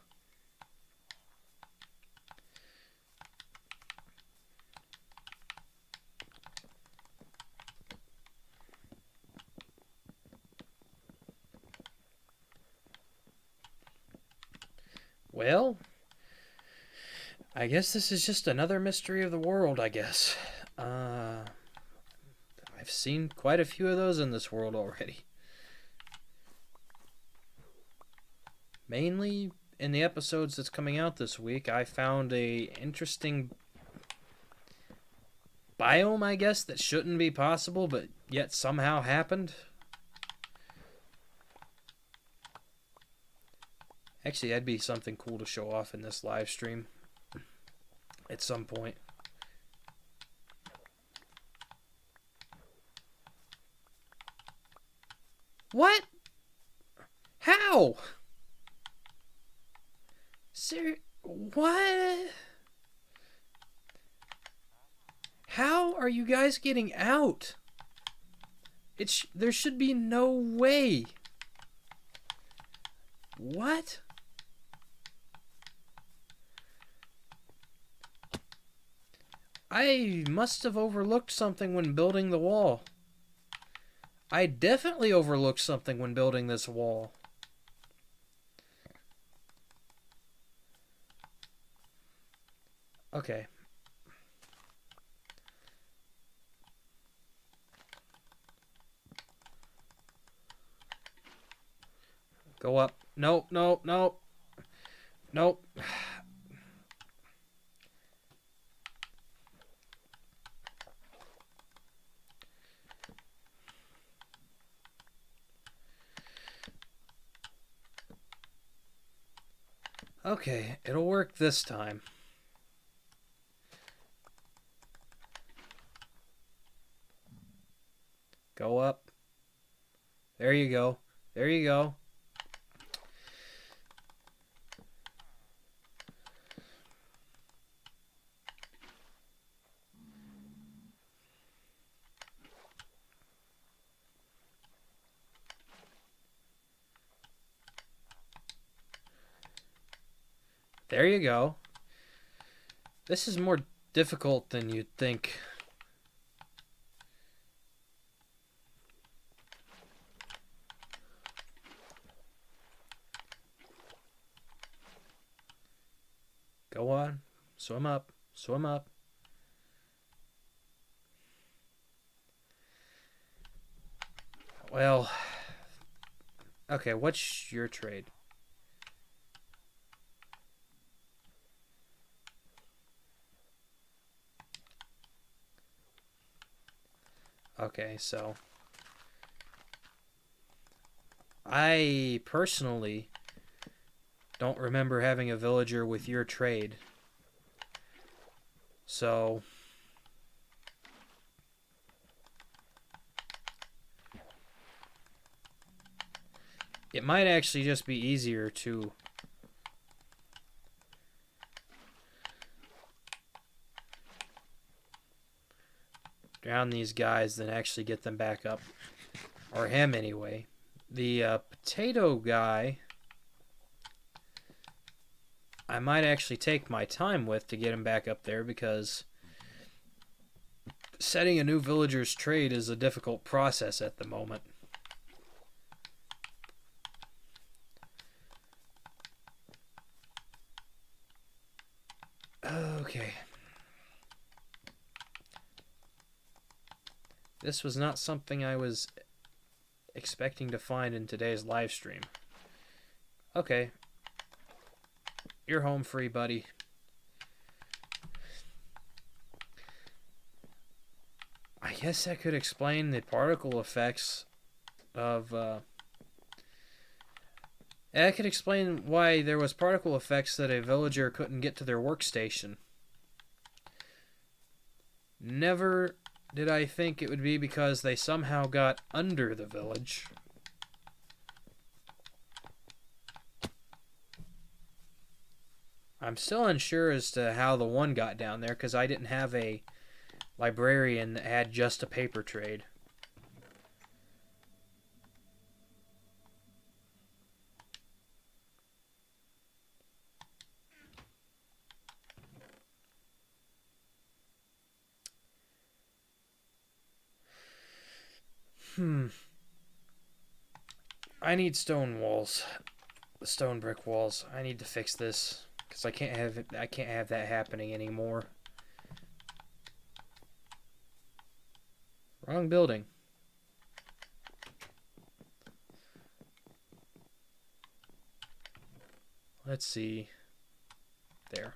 Well, I guess this is just another mystery of the world, I guess. I've seen quite a few of those in this world already. Mainly in the episodes that's coming out this week, I found a interesting biome, I guess, that shouldn't be possible, but yet somehow happened. Actually, that'd be something cool to show off in this live stream at some point. What? How? What? How are you guys getting out? There should be no way. What? I must have overlooked something when building the wall. I definitely overlooked something when building this wall. Okay. Go up. Nope, nope, nope. Nope. Okay, it'll work this time. There you go. There you go. There you go. This is more difficult than you'd think. Go on. Swim up. Swim up. Well, okay, what's your trade? Okay, so I personally don't remember having a villager with your trade. So it might actually just be easier to drown these guys than actually get them back up. Or him anyway. The potato guy, I might actually take my time with to get him back up there, because setting a new villager's trade is a difficult process at the moment. Okay. This was not something I was expecting to find in today's live stream. Okay. You're home free, buddy. I guess that could explain the particle effects of... that could explain why there was particle effects that a villager couldn't get to their workstation. Never did I think it would be because they somehow got under the village. I'm still unsure as to how the one got down there, because I didn't have a librarian that had just a paper trade. I need stone walls. The stone brick walls. I need to fix this, because I can't have that happening anymore. Wrong building. Let's see. There.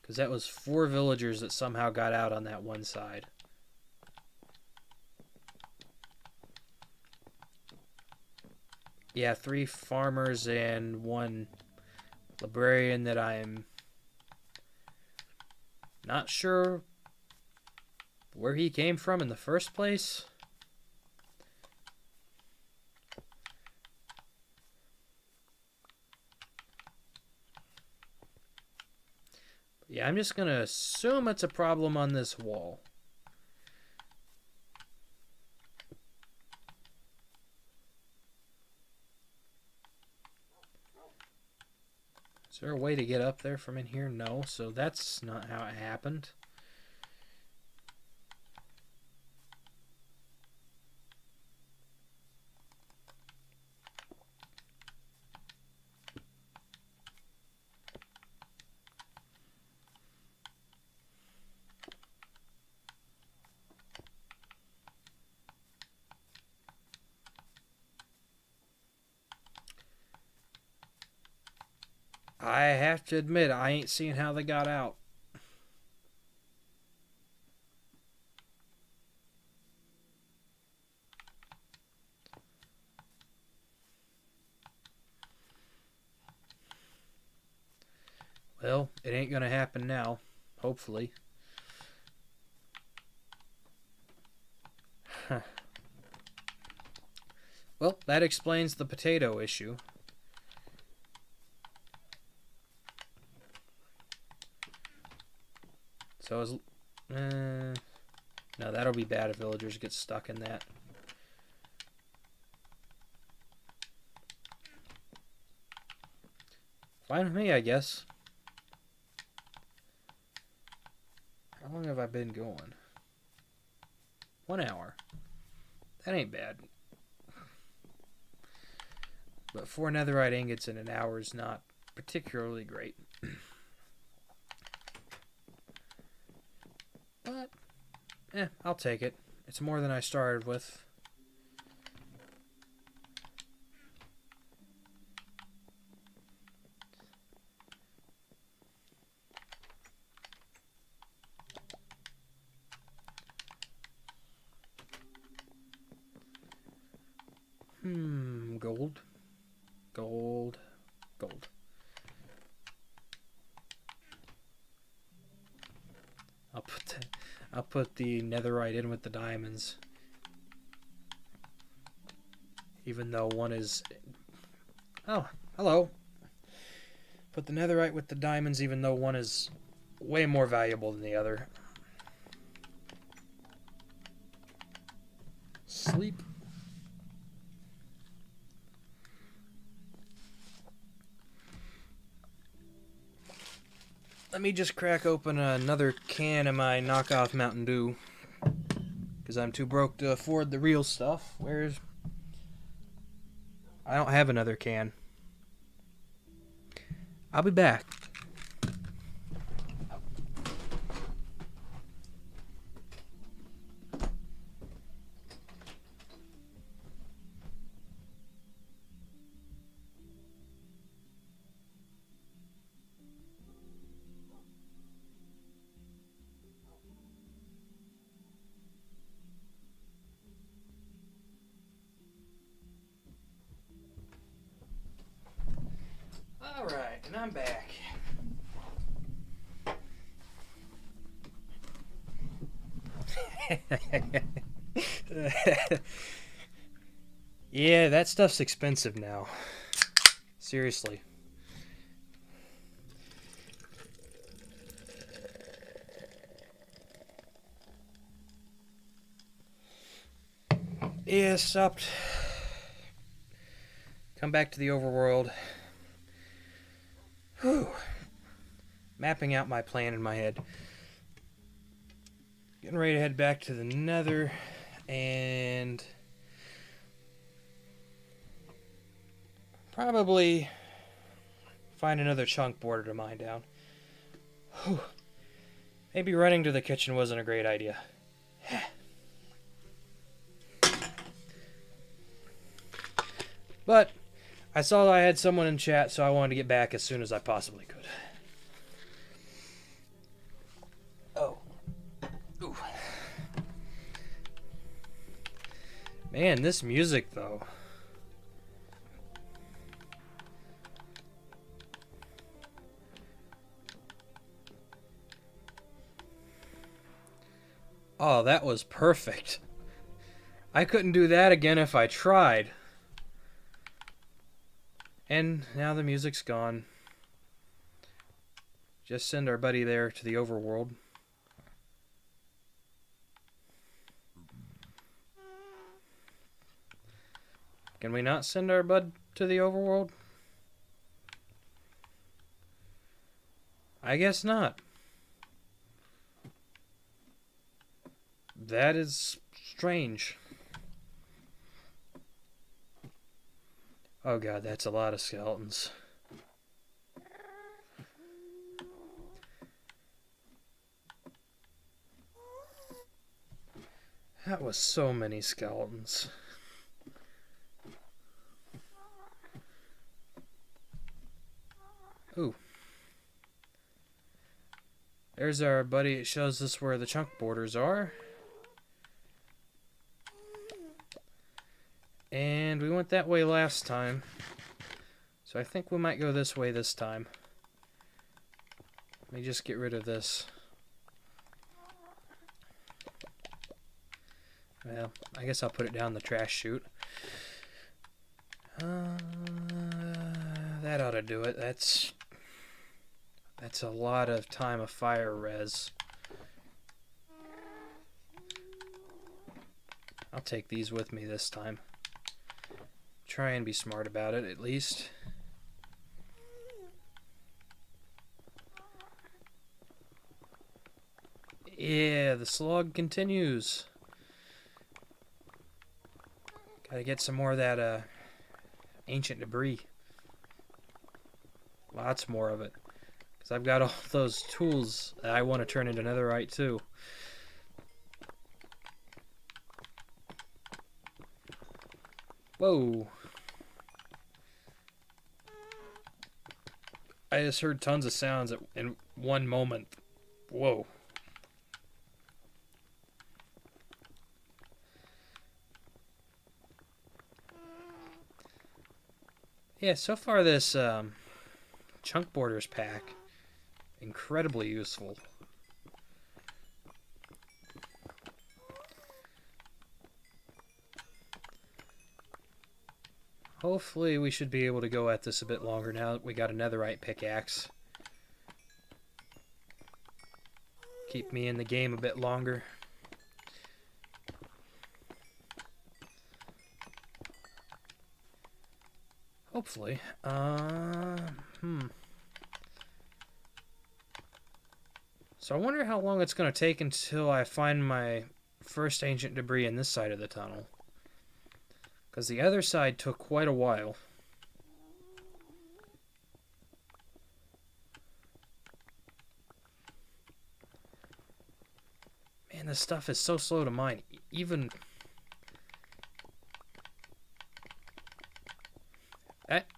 Because that was 4 villagers that somehow got out on that one side. Yeah, 3 farmers and 1 librarian that I'm not sure where he came from in the first place. Yeah, I'm just going to assume it's a problem on this wall. Is there a way to get up there from in here? No, so that's not how it happened. I have to admit, I ain't seeing how they got out. Well, it ain't gonna happen now, hopefully. Well, that explains the potato issue. So as no, that'll be bad if villagers get stuck in that. Fine with me, I guess. How long have I been going? 1 hour. That ain't bad. But 4 netherite ingots in an hour is not particularly great. But, I'll take it. It's more than I started with. Gold. Gold. Gold. I'll put the netherite in with the diamonds. Even though one is... Oh, hello. Put the netherite with the diamonds even though one is way more valuable than the other. Sleep. Let me just crack open another can of my knockoff Mountain Dew. Because I'm too broke to afford the real stuff. Where's... I don't have another can. I'll be back. Alright, and I'm back. Yeah, that stuff's expensive now. Seriously. Yeah, stopped. Come back to the overworld. Whew. Mapping out my plan in my head. Getting ready to head back to the Nether and probably find another chunk border to mine down. Whew. Maybe running to the kitchen wasn't a great idea. But I saw I had someone in chat, so I wanted to get back as soon as I possibly could. Oh. Ooh. Man, this music, though. Oh, that was perfect. I couldn't do that again if I tried. And now the music's gone. Just send our buddy there to the overworld. Can we not send our bud to the overworld? I guess not. That is strange. Oh god, that's a lot of skeletons. That was so many skeletons. Ooh. There's our buddy. It shows us where the chunk borders are. And we went that way last time. So I think we might go this way this time. Let me just get rid of this. Well, I guess I'll put it down the trash chute. That ought to do it. That's a lot of time of fire res. I'll take these with me this time. Try and be smart about it, at least. Yeah, the slog continues. Gotta get some more of that ancient debris. Lots more of it. Because I've got all those tools that I want to turn into netherite too. Whoa. I just heard tons of sounds in one moment. Whoa. Yeah, so far this chunk borders pack, incredibly useful. Hopefully we should be able to go at this a bit longer now that we got a netherite pickaxe. Keep me in the game a bit longer. Hopefully. So I wonder how long it's going to take until I find my first ancient debris in this side of the tunnel. Because the other side took quite a while. Man, this stuff is so slow to mine. Even...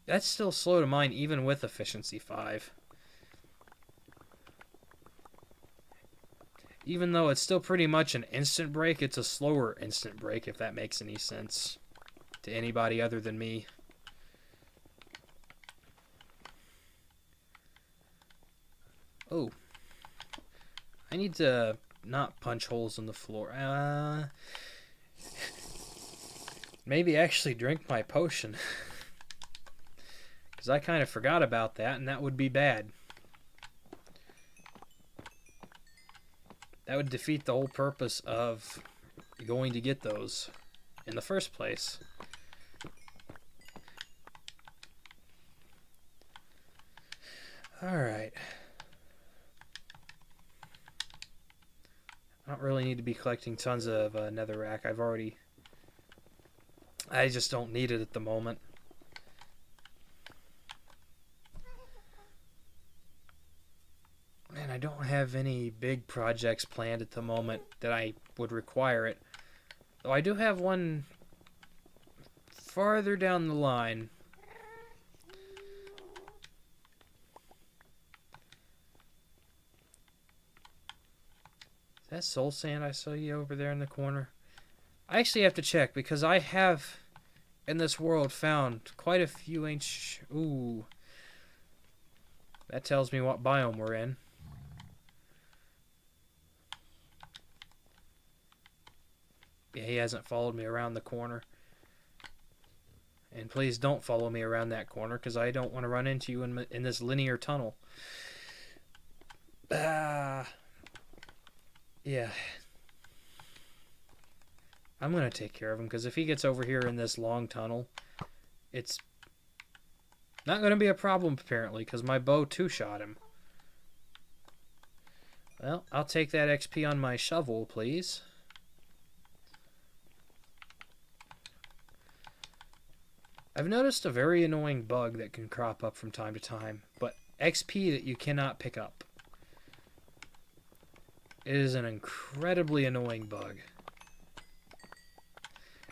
That's still slow to mine even with efficiency 5. Even though it's still pretty much an instant break, it's a slower instant break, if that makes any sense to anybody other than me. Oh. I need to not punch holes in the floor. Maybe actually drink my potion. Because I kind of forgot about that, and that would be bad. That would defeat the whole purpose of going to get those in the first place. Alright. I don't really need to be collecting tons of netherrack. I just don't need it at the moment. And I don't have any big projects planned at the moment that I would require it. Though I do have one farther down the line. Is that soul sand I saw you over there in the corner? I actually have to check because I have in this world found quite a few ancient... Ooh. That tells me what biome we're in. Yeah, he hasn't followed me around the corner. And please don't follow me around that corner because I don't want to run into you in this linear tunnel. Yeah. I'm going to take care of him because if he gets over here in this long tunnel, it's not going to be a problem apparently because my bow two-shot him. Well, I'll take that XP on my shovel, please. I've noticed a very annoying bug that can crop up from time to time, but XP that you cannot pick up. It is an incredibly annoying bug.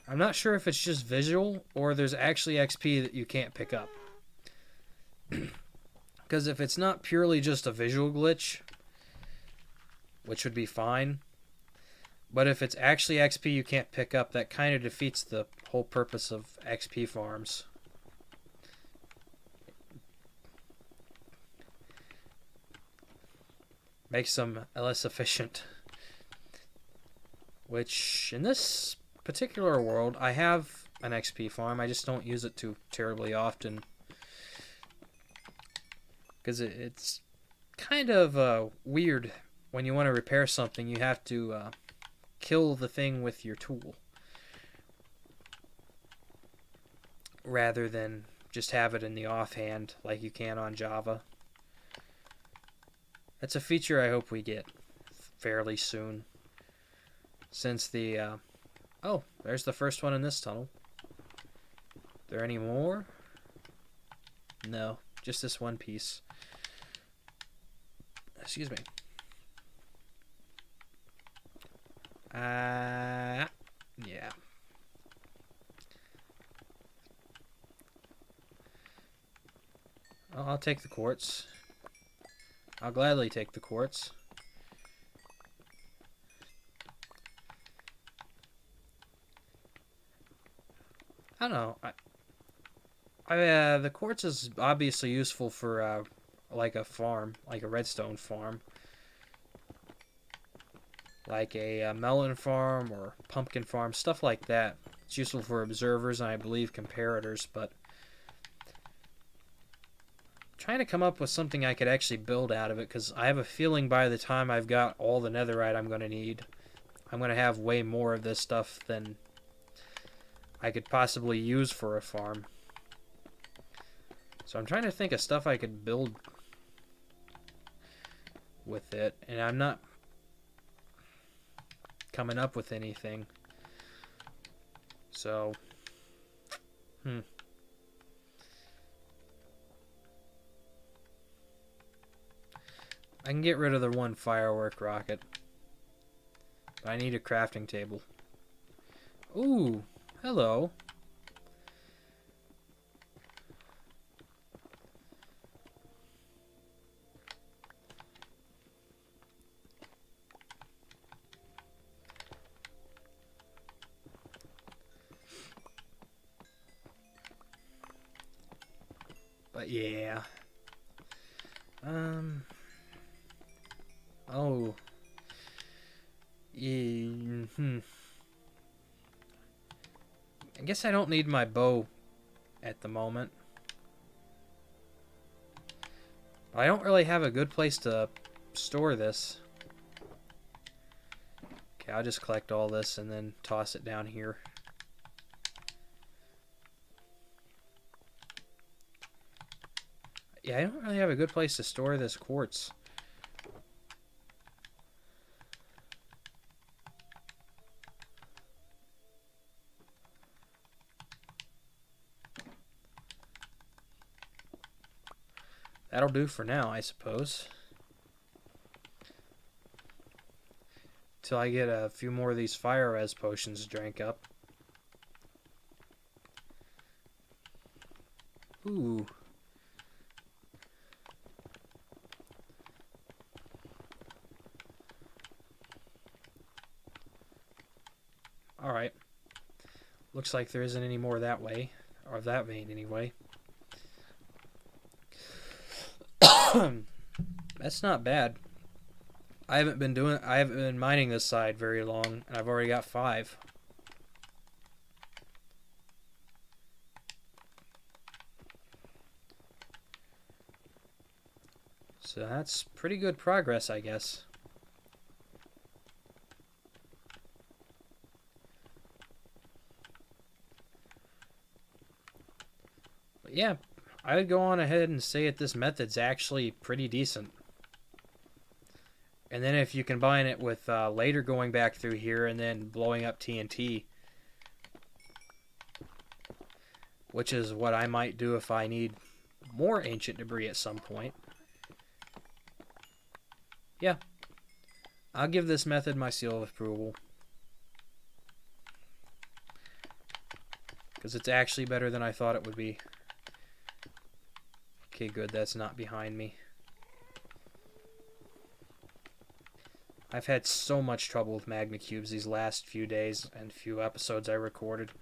I'm not sure if it's just visual or there's actually XP that you can't pick up. Because if it's not purely just a visual glitch, which would be fine, but if it's actually XP you can't pick up, that kind of defeats the whole purpose of XP farms. Makes them less efficient. Which, in this particular world, I have an XP farm. I just don't use it too terribly often. Because it's kind of weird. When you want to repair something, you have to kill the thing with your tool. Rather than just have it in the offhand like you can on Java. That's a feature I hope we get fairly soon. Since the... oh, there's the first one in this tunnel. Are there any more? No, just this one piece. Excuse me. Yeah. Oh, I'll take the quartz. I'll gladly take the quartz. I don't know. The quartz is obviously useful for like a farm, like a redstone farm. Like a melon farm or pumpkin farm, stuff like that. It's useful for observers and I believe comparators, but I'm trying to come up with something I could actually build out of it, because I have a feeling by the time I've got all the netherite I'm going to need, I'm going to have way more of this stuff than I could possibly use for a farm. So I'm trying to think of stuff I could build with it, and I'm not coming up with anything. So, I can get rid of the one firework rocket. But I need a crafting table. Ooh, hello. But yeah. Oh. Yeah, I guess I don't need my bow at the moment. But I don't really have a good place to store this. Okay, I'll just collect all this and then toss it down here. Yeah, I don't really have a good place to store this quartz. That'll do for now, I suppose. Till I get a few more of these fire res potions to drink up. Ooh. Alright. Looks like there isn't any more that way. Or that vein, anyway. That's not bad. I haven't been mining this side very long, and I've already got 5. So that's pretty good progress, I guess. But yeah, I would go on ahead and say that this method's actually pretty decent. And then if you combine it with later going back through here and then blowing up TNT, which is what I might do if I need more ancient debris at some point. Yeah, I'll give this method my seal of approval. Because it's actually better than I thought it would be. Okay, good, that's not behind me. I've had so much trouble with magma cubes these last few days and few episodes I recorded.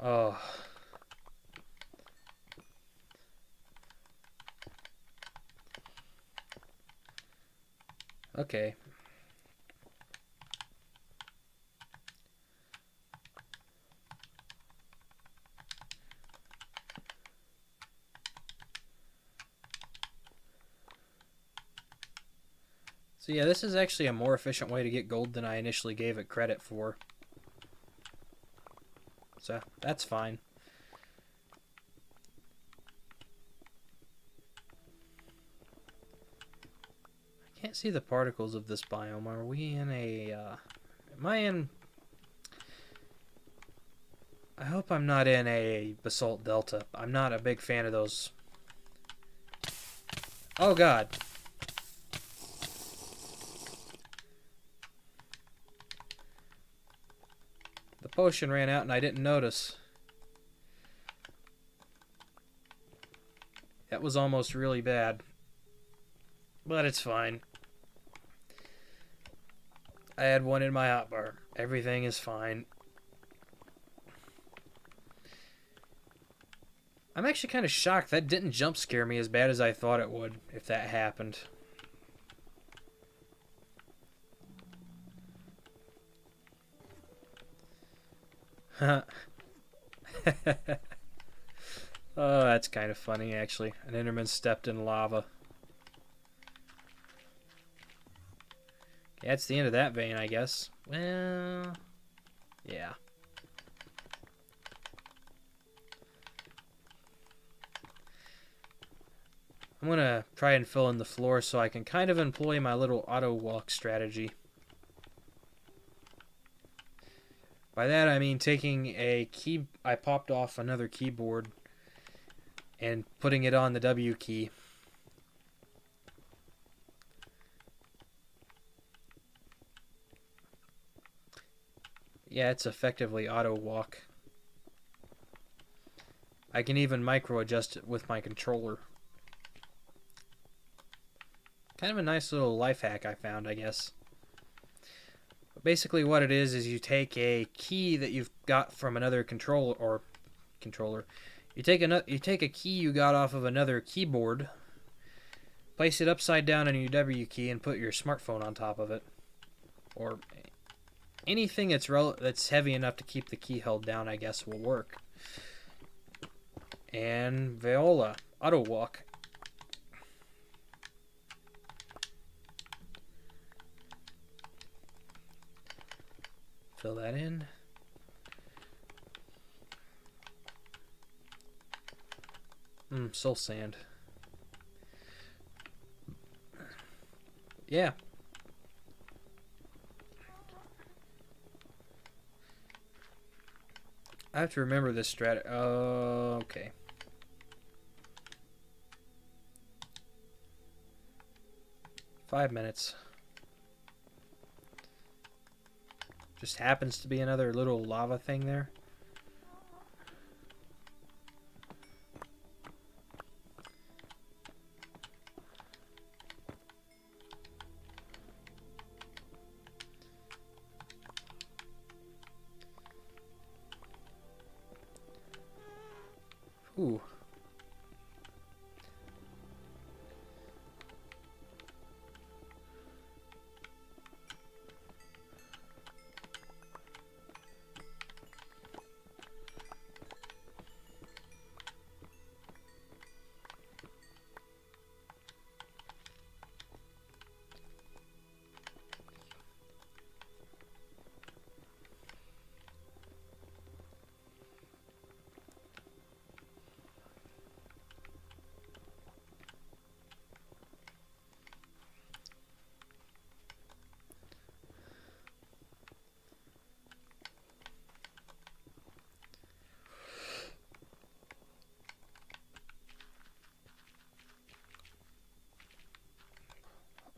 Oh. Okay. So yeah, this is actually a more efficient way to get gold than I initially gave it credit for. So that's fine. I can't see the particles of this biome. Are we in a... am I in... I hope I'm not in a basalt delta. I'm not a big fan of those. Oh god. The potion ran out and I didn't notice. That was almost really bad. But it's fine. I had one in my hotbar. Everything is fine. I'm actually kind of shocked that didn't jump scare me as bad as I thought it would if that happened. Oh, that's kind of funny actually. An Enderman stepped in lava. Yeah, that's the end of that vein, I guess. Well, yeah. I'm going to try and fill in the floor so I can kind of employ my little auto walk strategy. By that I mean taking a key, I popped off another keyboard and putting it on the W key. Yeah, it's effectively auto walk. I can even micro adjust it with my controller. Kind of a nice little life hack I found, I guess. But basically what it is you take a key that you've got from another controller. You take a key you got off of another keyboard, place it upside down on your W key and put your smartphone on top of it. Or anything that's heavy enough to keep the key held down, I guess, will work. And Viola, auto walk. Fill that in. Soul sand. Yeah. I have to remember this strategy. Okay. Five minutes. Just happens to be another little lava thing there. Ooh.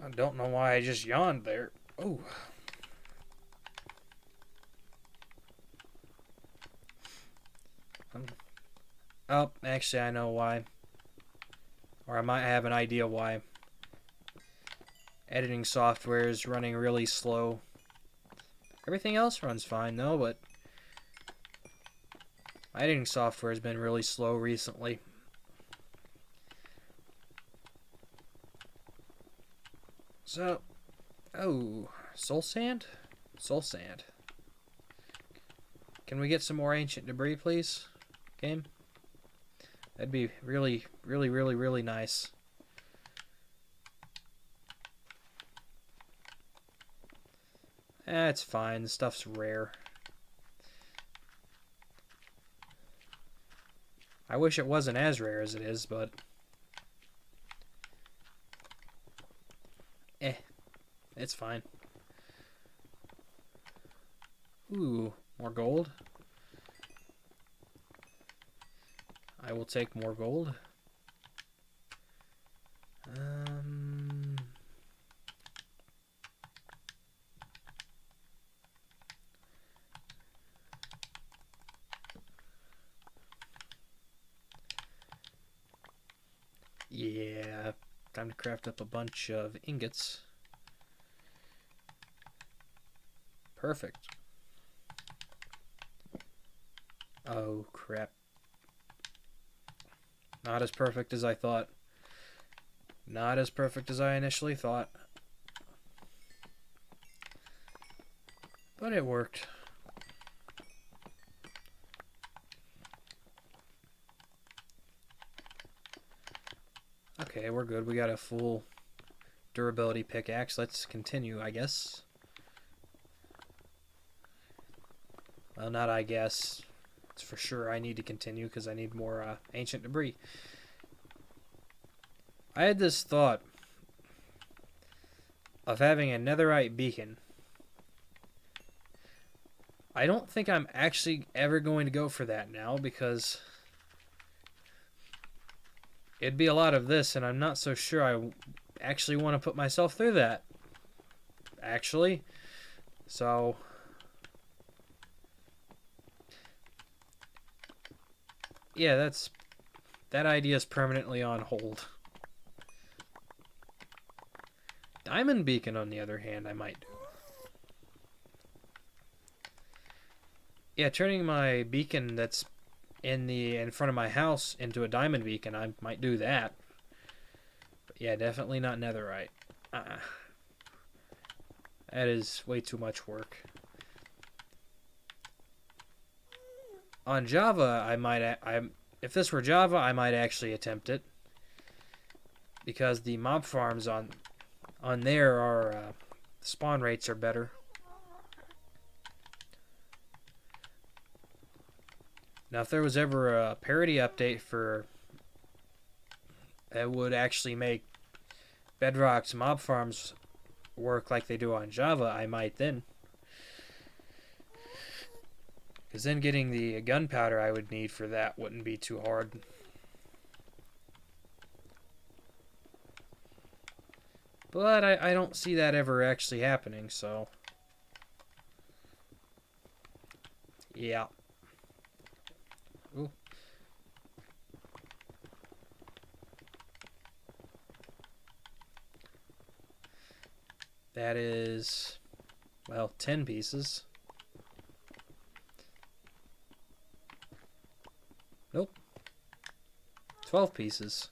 I don't know why I just yawned there. Oh. Oh, actually I know why. Or I might have an idea why. Editing software is running really slow. Everything else runs fine though, but my editing software has been really slow recently. So, oh, soul sand? Soul sand. Can we get some more ancient debris, please? Game? That'd be really, really, really, really nice. It's fine. The stuff's rare. I wish it wasn't as rare as it is, but... it's fine. Ooh, more gold. I will take more gold. Yeah, time to craft up a bunch of ingots. Perfect. Oh, crap. Not as perfect as I thought. Not as perfect as I initially thought. But it worked. Okay, we're good. We got a full durability pickaxe. Let's continue, I guess. Well, not I guess. It's for sure I need to continue because I need more ancient debris. I had this thought of having a netherite beacon. I don't think I'm actually ever going to go for that now because it'd be a lot of this and I'm not so sure I actually want to put myself through that. Actually. So... yeah, that idea is permanently on hold. Diamond beacon, on the other hand, I might do. Yeah, turning my beacon that's in front of my house into a diamond beacon, I might do that. But yeah, definitely not netherite. That is way too much work. On Java, if this were Java, I might actually attempt it. Because the mob farms on there are, spawn rates are better. Now, if there was ever a parity update that would actually make Bedrock's mob farms work like they do on Java, I might then. Because then getting the gunpowder I would need for that wouldn't be too hard. But I don't see that ever actually happening, so... yeah. Ooh. That is... well, 10 pieces. Nope. 12 pieces.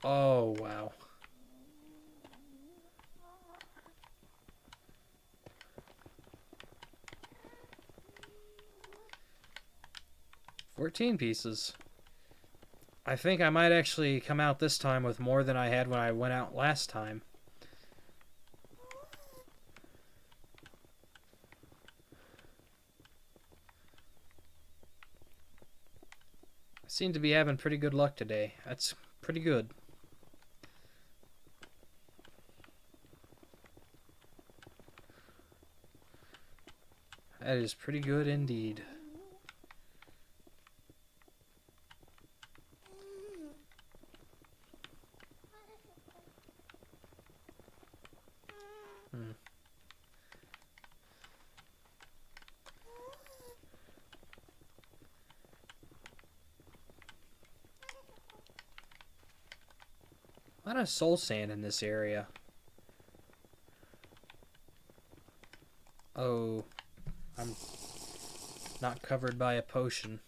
Oh, wow. $14 pieces. I think I might actually come out this time with more than I had when I went out last time. I seem to be having pretty good luck today. That's pretty good. That is pretty good indeed. A lot of soul sand in this area. Oh, I'm not covered by a potion.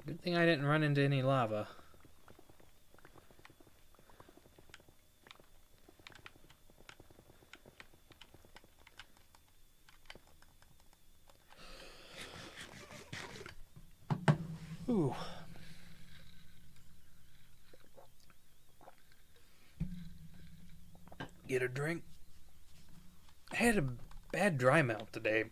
Good thing I didn't run into any lava. Ooh. get a drink. I had a bad dry mouth today.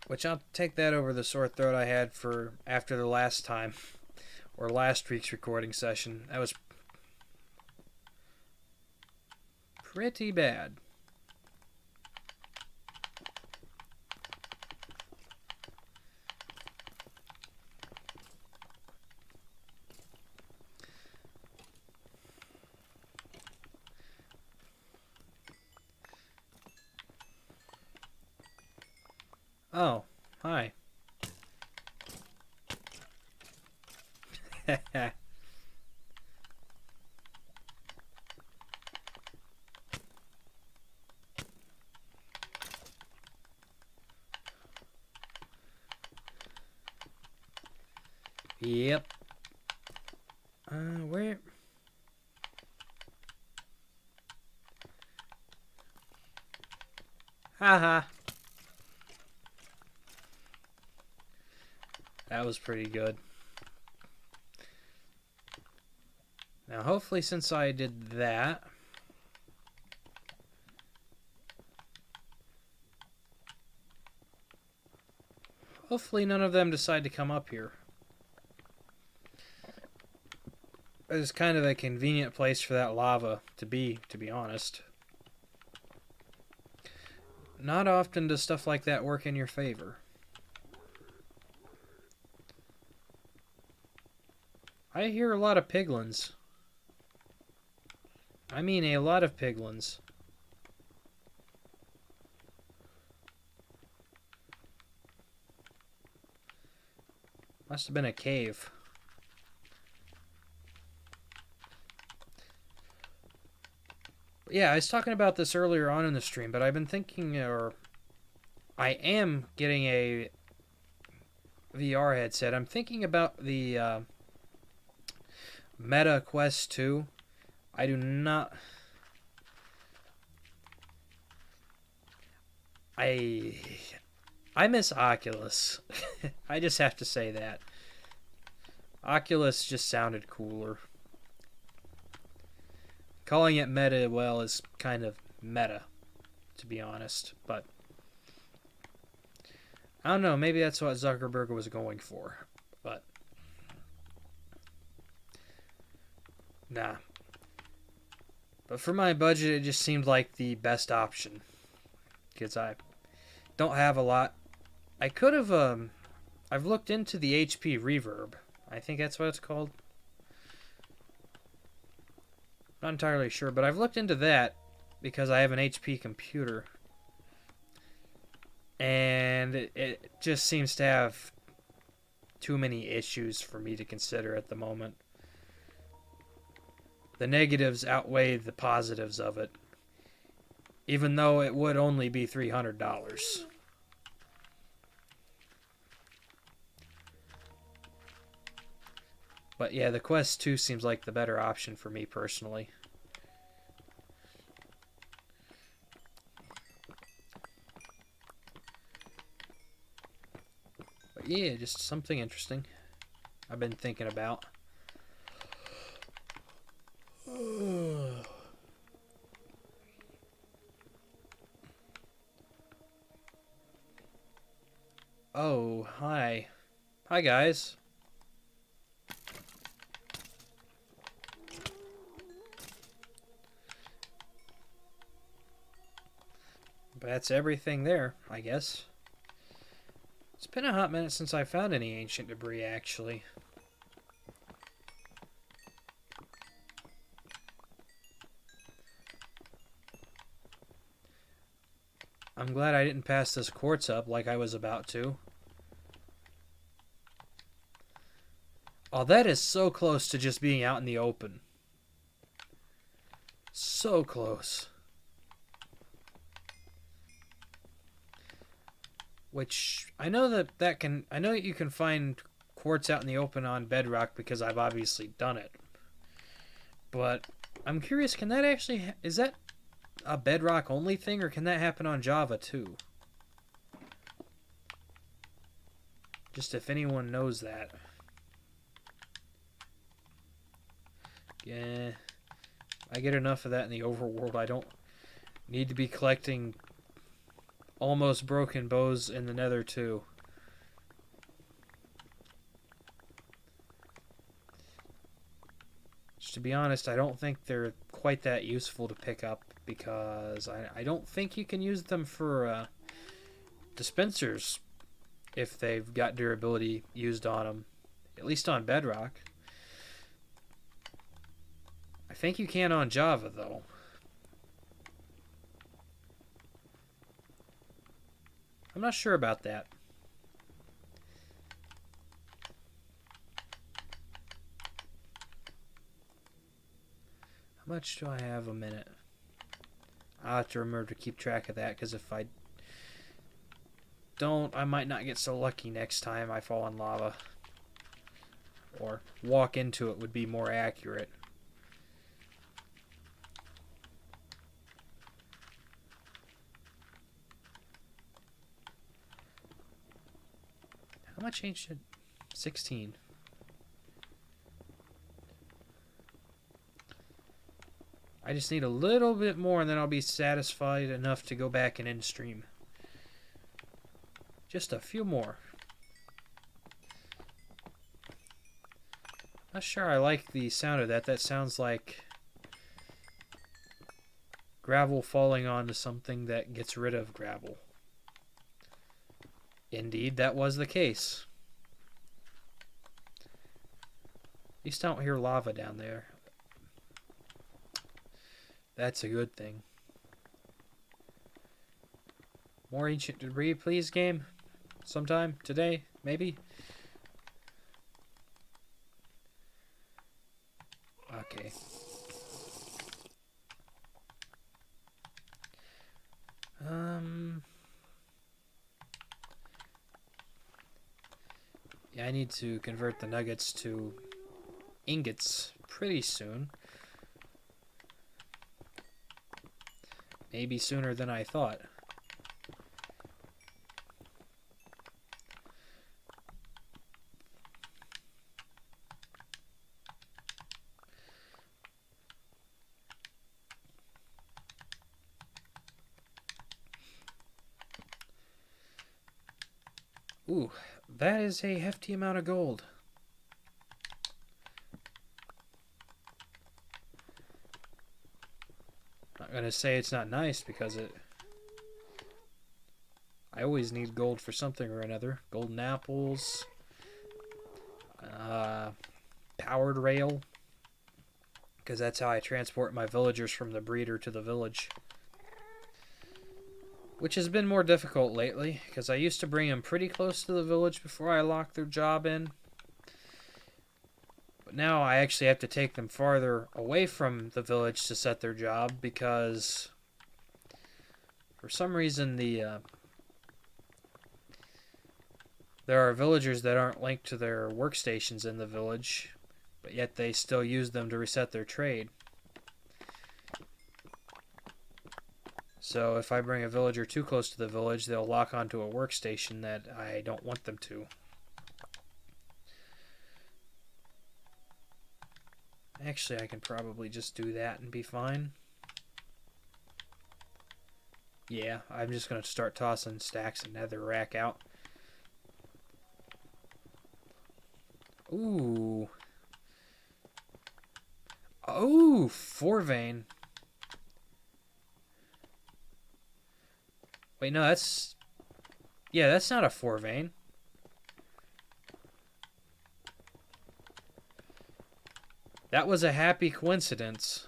Which I'll take that over the sore throat I had for after the last time. Or last week's recording session. That was pretty bad. Oh, hi. Yep. Where? Haha. That was pretty good. Now, hopefully, since I did that, hopefully none of them decide to come up here. It's kind of a convenient place for that lava to be honest. Not often does stuff like that work in your favor. I hear a lot of piglins. I mean a lot of piglins. Must have been a cave. Yeah, I was talking about this earlier on in the stream, but I've been thinking, or I am getting a VR headset. I'm thinking about the Meta Quest 2. I do not... I miss Oculus. I just have to say that. Oculus just sounded cooler. Calling it meta, well, is kind of meta, to be honest. But I don't know. Maybe that's what Zuckerberg was going for. But nah. But for my budget, it just seemed like the best option. Because I don't have a lot. I could have, I've looked into the HP Reverb. I think that's what it's called. Not entirely sure, but I've looked into that because I have an HP computer. And it just seems to have too many issues for me to consider at the moment. The negatives outweigh the positives of it, even though it would only be $300. But yeah, the Quest 2 seems like the better option for me personally. But yeah, just something interesting I've been thinking about. Oh, hi. Hi, guys. That's everything there, I guess. It's been a hot minute since I found any ancient debris, actually. I'm glad I didn't pass this quartz up like I was about to. Oh, that is so close to just being out in the open. So close. Which, I know I know that you can find quartz out in the open on Bedrock because I've obviously done it. But I'm curious, can that actually, is that a Bedrock only thing, or can that happen on Java too? Just if anyone knows that. Yeah, I get enough of that in the overworld. I don't need to be collecting almost broken bows in the nether too. Just to be honest, I don't think they're quite that useful to pick up because I don't think you can use them for dispensers if they've got durability used on them. At least on Bedrock. I think you can on Java though. I'm not sure about that. How much do I have a minute? I'll have to remember to keep track of that because if I don't, I might not get so lucky next time I fall in lava. Or walk into it would be more accurate. How much ancient? 16. I just need a little bit more and then I'll be satisfied enough to go back and end stream. Just a few more. Not sure I like the sound of that. That sounds like gravel falling onto something that gets rid of gravel. Indeed, that was the case. At least I don't hear lava down there. That's a good thing. More ancient debris, please, game. Sometime today, maybe. Okay. Yeah, I need to convert the nuggets to ingots pretty soon. Maybe sooner than I thought. Ooh, that is a hefty amount of gold. Not gonna say it's not nice because I always need gold for something or another. Golden apples, powered rail, because that's how I transport my villagers from the breeder to the village. Which has been more difficult lately, because I used to bring them pretty close to the village before I locked their job in. But now I actually have to take them farther away from the village to set their job, because for some reason there are villagers that aren't linked to their workstations in the village, but yet they still use them to reset their trade. So if I bring a villager too close to the village, they'll lock onto a workstation that I don't want them to. Actually, I can probably just do that and be fine. Yeah, I'm just going to start tossing stacks of netherrack out. Ooh. Oh, 4 vein. Wait, no, that's... Yeah, that's not a 4 vein. That was a happy coincidence.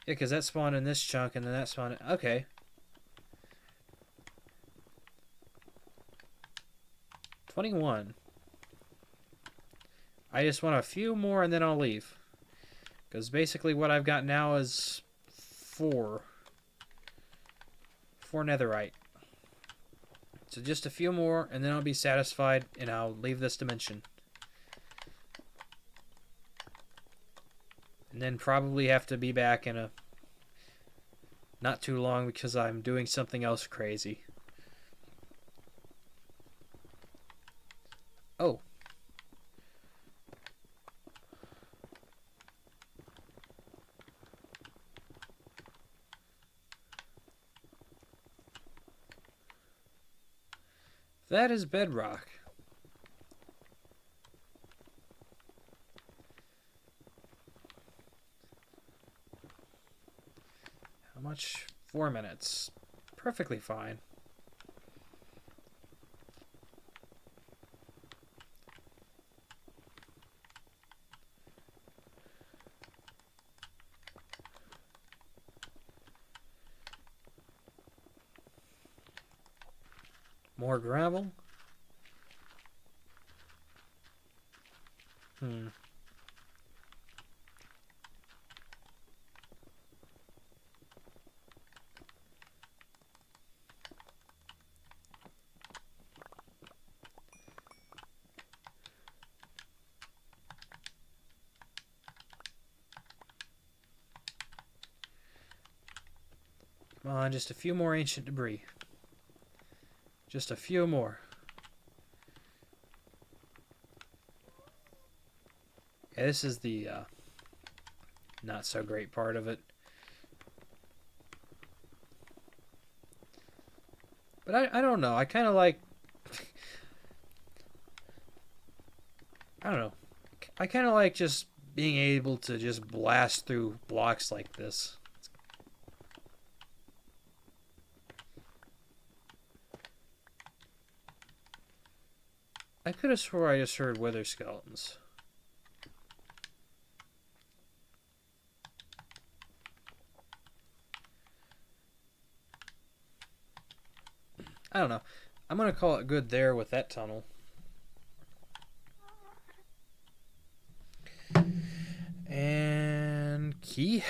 Yeah, because that spawned in this chunk, and then that spawned in... Okay. 21. I just want a few more, and then I'll leave. Because basically what I've got now is 4 netherite. So just a few more, and then I'll be satisfied, and I'll leave this dimension. And then probably have to be back in a not too long because I'm doing something else crazy. Oh. That is bedrock. How much? 4 minutes. Perfectly fine. More gravel? Hmm. Come on, just a few more ancient debris. Just a few more. Yeah, this is the not so great part of it. But I don't know. I kind of like... I don't know. I kind of like just being able to just blast through blocks like this. I could have swore I just heard wither skeletons. I don't know. I'm going to call it good there with that tunnel. And key.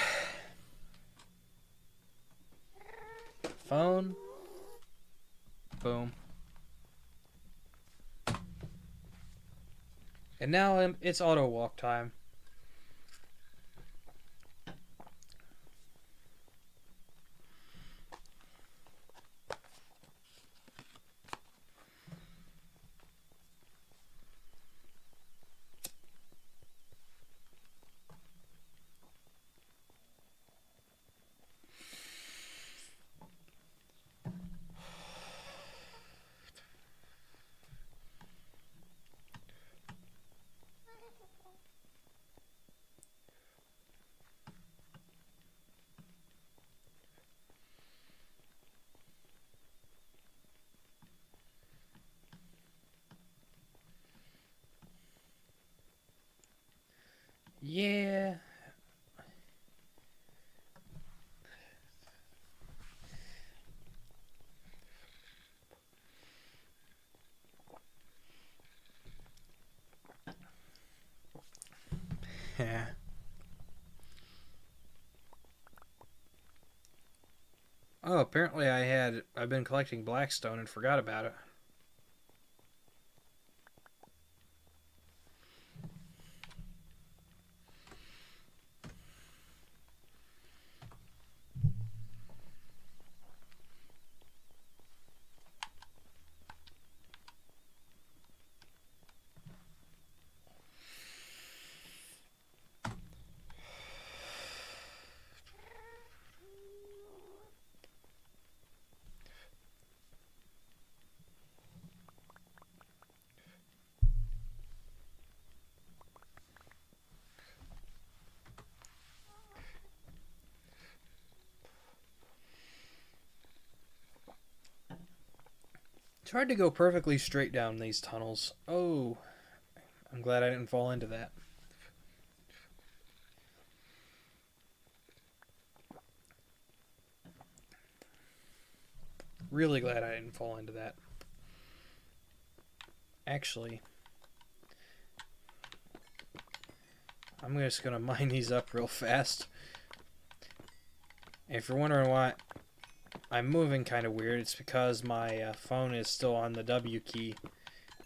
Phone. Boom. And now it's auto walk time. Yeah. Yeah. Oh, apparently I've been collecting blackstone and forgot about it. It's hard to go perfectly straight down these tunnels. Oh, I'm glad I didn't fall into that. Really glad I didn't fall into that. Actually, I'm just going to mine these up real fast. And if you're wondering why I'm moving kind of weird, it's because my phone is still on the W key.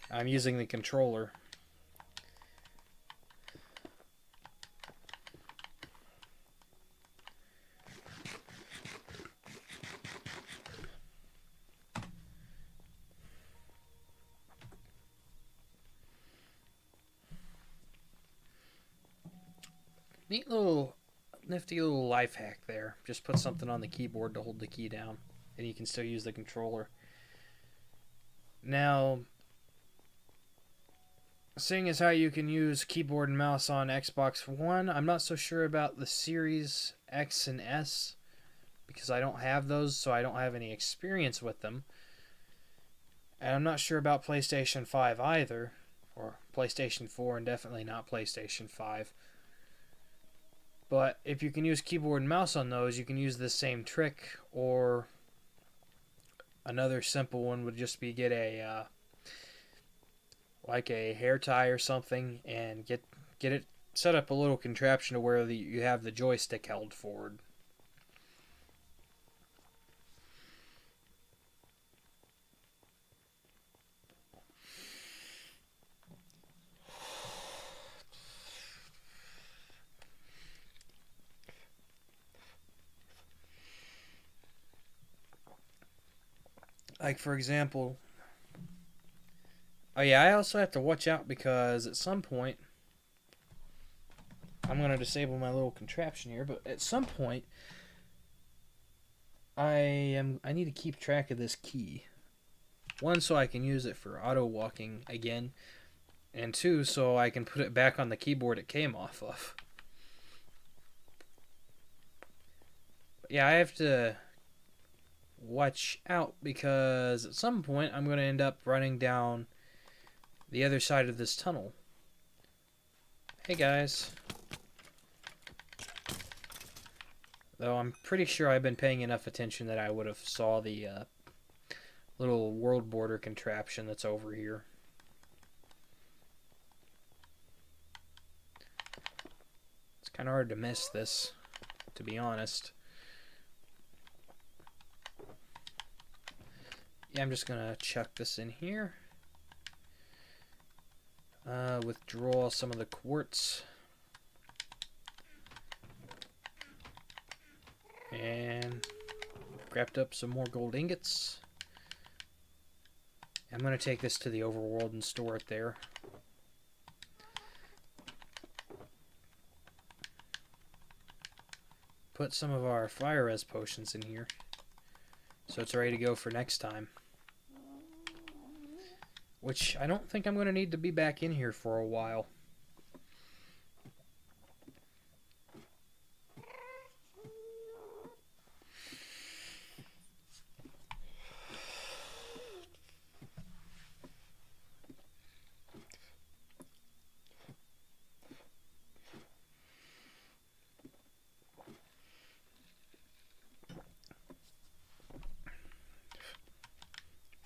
I'm using the controller. Neat little, nifty little life hack there. Just put something on the keyboard to hold the key down, and you can still use the controller. Now, seeing as how you can use keyboard and mouse on Xbox One, I'm not so sure about the Series X and S because I don't have those, so I don't have any experience with them. And I'm not sure about PlayStation 5 either, or PlayStation 4, and definitely not PlayStation 5. But if you can use keyboard and mouse on those, you can use this same trick, or another simple one would just be get a like a hair tie or something, and get it set up a little contraption to where you have the joystick held forward. Like, for example, oh yeah, I also have to watch out because at some point, I'm going to disable my little contraption here, but at some point, I need to keep track of this key. One, so I can use it for auto walking again, and two, so I can put it back on the keyboard it came off of. But yeah, I have to watch out because at some point I'm going to end up running down the other side of this tunnel. Hey guys. Though I'm pretty sure I've been paying enough attention that I would have saw the little world border contraption that's over here. It's kind of hard to miss this, to be honest. Yeah, I'm just gonna chuck this in here. Withdraw some of the quartz. And grabbed up some more gold ingots. I'm gonna take this to the overworld and store it there. Put some of our fire res potions in here, so it's ready to go for next time. Which I don't think I'm going to need to be back in here for a while.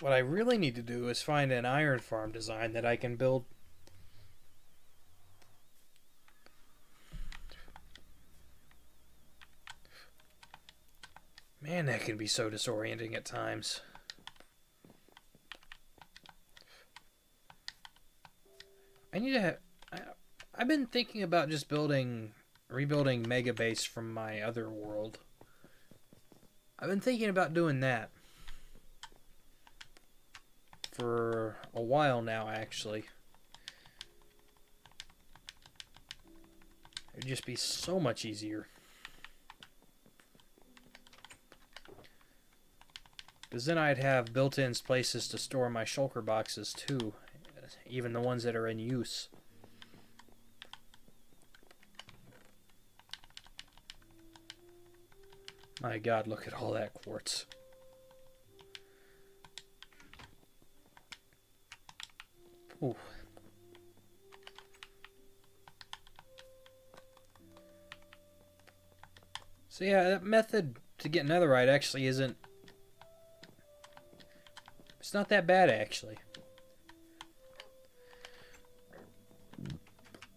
What I really need to do is find an iron farm design that I can build. Man, that can be so disorienting at times. I need to have... I've been thinking about just rebuilding Mega Base from my other world. I've been thinking about doing that for a while now, actually. It'd just be so much easier. Because then I'd have built-in places to store my shulker boxes too, even the ones that are in use. My God, look at all that quartz. Ooh. So yeah, that method to get netherite actually isn't... It's not that bad, actually.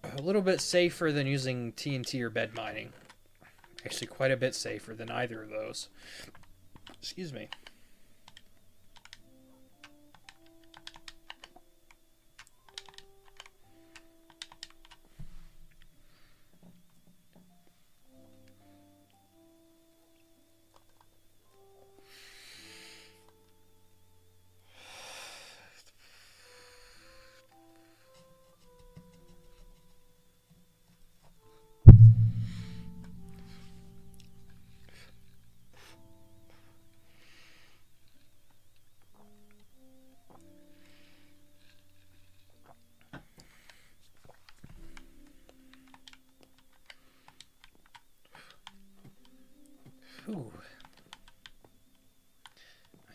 A little bit safer than using TNT or bed mining. Actually, quite a bit safer than either of those. Excuse me.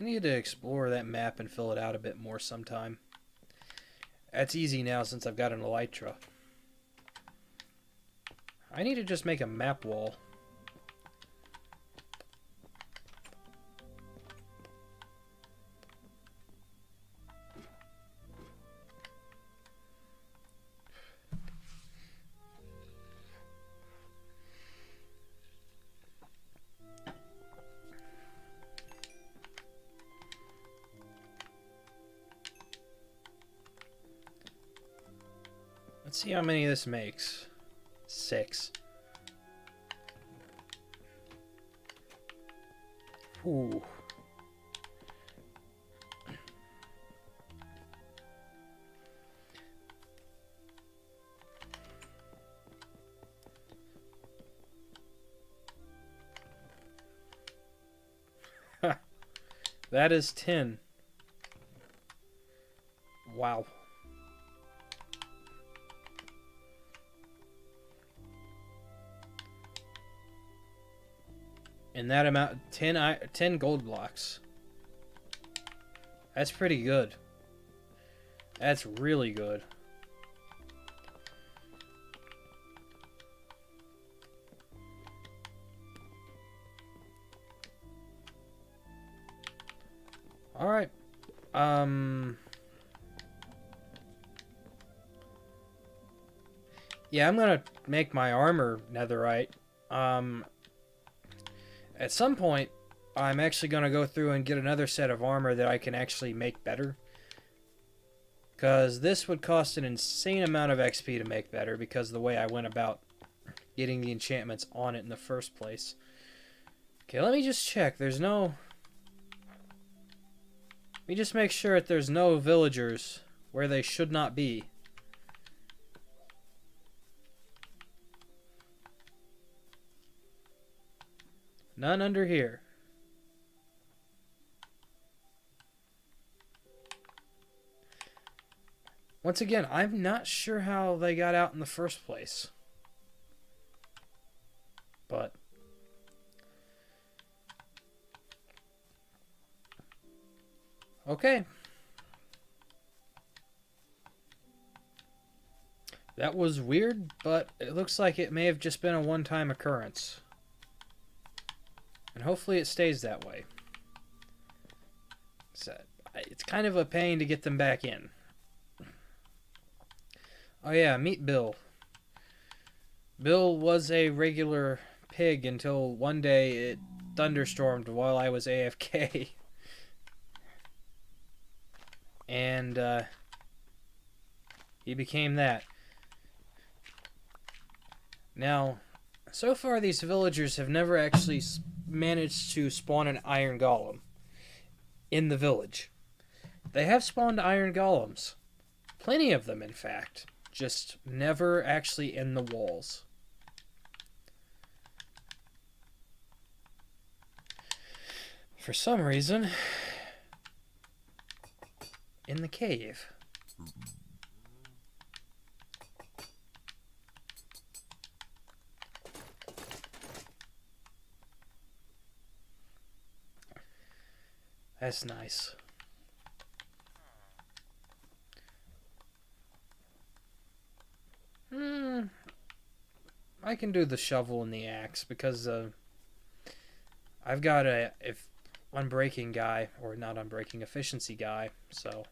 I need to explore that map and fill it out a bit more sometime. That's easy now since I've got an elytra. I need to just make a map wall. Let's see how many this makes. 6. Ooh. That is 10. Wow. And that amount, 10 gold blocks. That's pretty good. That's really good. All right. Yeah, I'm gonna make my armor netherite. At some point, I'm actually going to go through and get another set of armor that I can actually make better. Because this would cost an insane amount of XP to make better because of the way I went about getting the enchantments on it in the first place. Okay, let me just check. There's no... Let me just make sure that there's no villagers where they should not be. None under here. Once again, I'm not sure how they got out in the first place. But okay. That was weird, but it looks like it may have just been a one-time occurrence. And hopefully it stays that way. So, it's kind of a pain to get them back in. Oh yeah, meet Bill. Bill was a regular pig until one day it thunderstormed while I was AFK. And he became that. Now, so far these villagers have never actually managed to spawn an iron golem in the village. They have spawned iron golems. Plenty of them, in fact. Just never actually in the walls. For some reason, in the cave. That's nice. I can do the shovel and the axe because I've got a unbreaking guy, or not unbreaking, efficiency guy, so.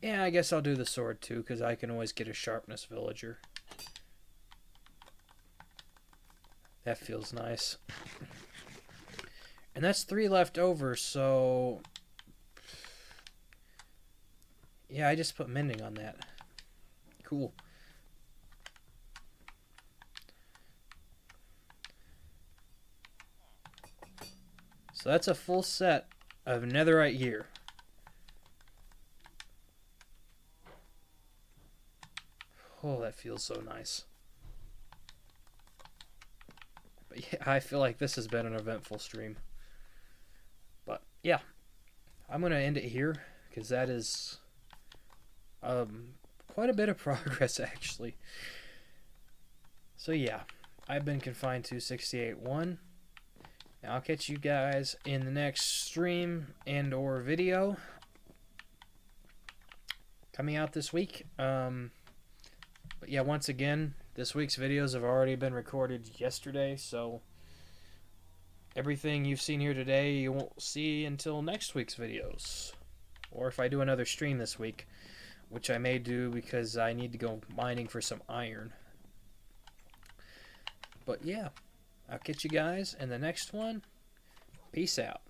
Yeah, I guess I'll do the sword too, because I can always get a sharpness villager. That feels nice. And that's 3 left over, so... Yeah, I just put mending on that. Cool. So that's a full set of netherite here. Oh, that feels so nice. But yeah, I feel like this has been an eventful stream. But yeah, I'm going to end it here because that is quite a bit of progress actually. So yeah, I've been confined to 68.1. Now I'll catch you guys in the next stream and or video coming out this week. But yeah, once again, this week's videos have already been recorded yesterday, so everything you've seen here today you won't see until next week's videos. Or if I do another stream this week, which I may do because I need to go mining for some iron. But yeah, I'll catch you guys in the next one. Peace out.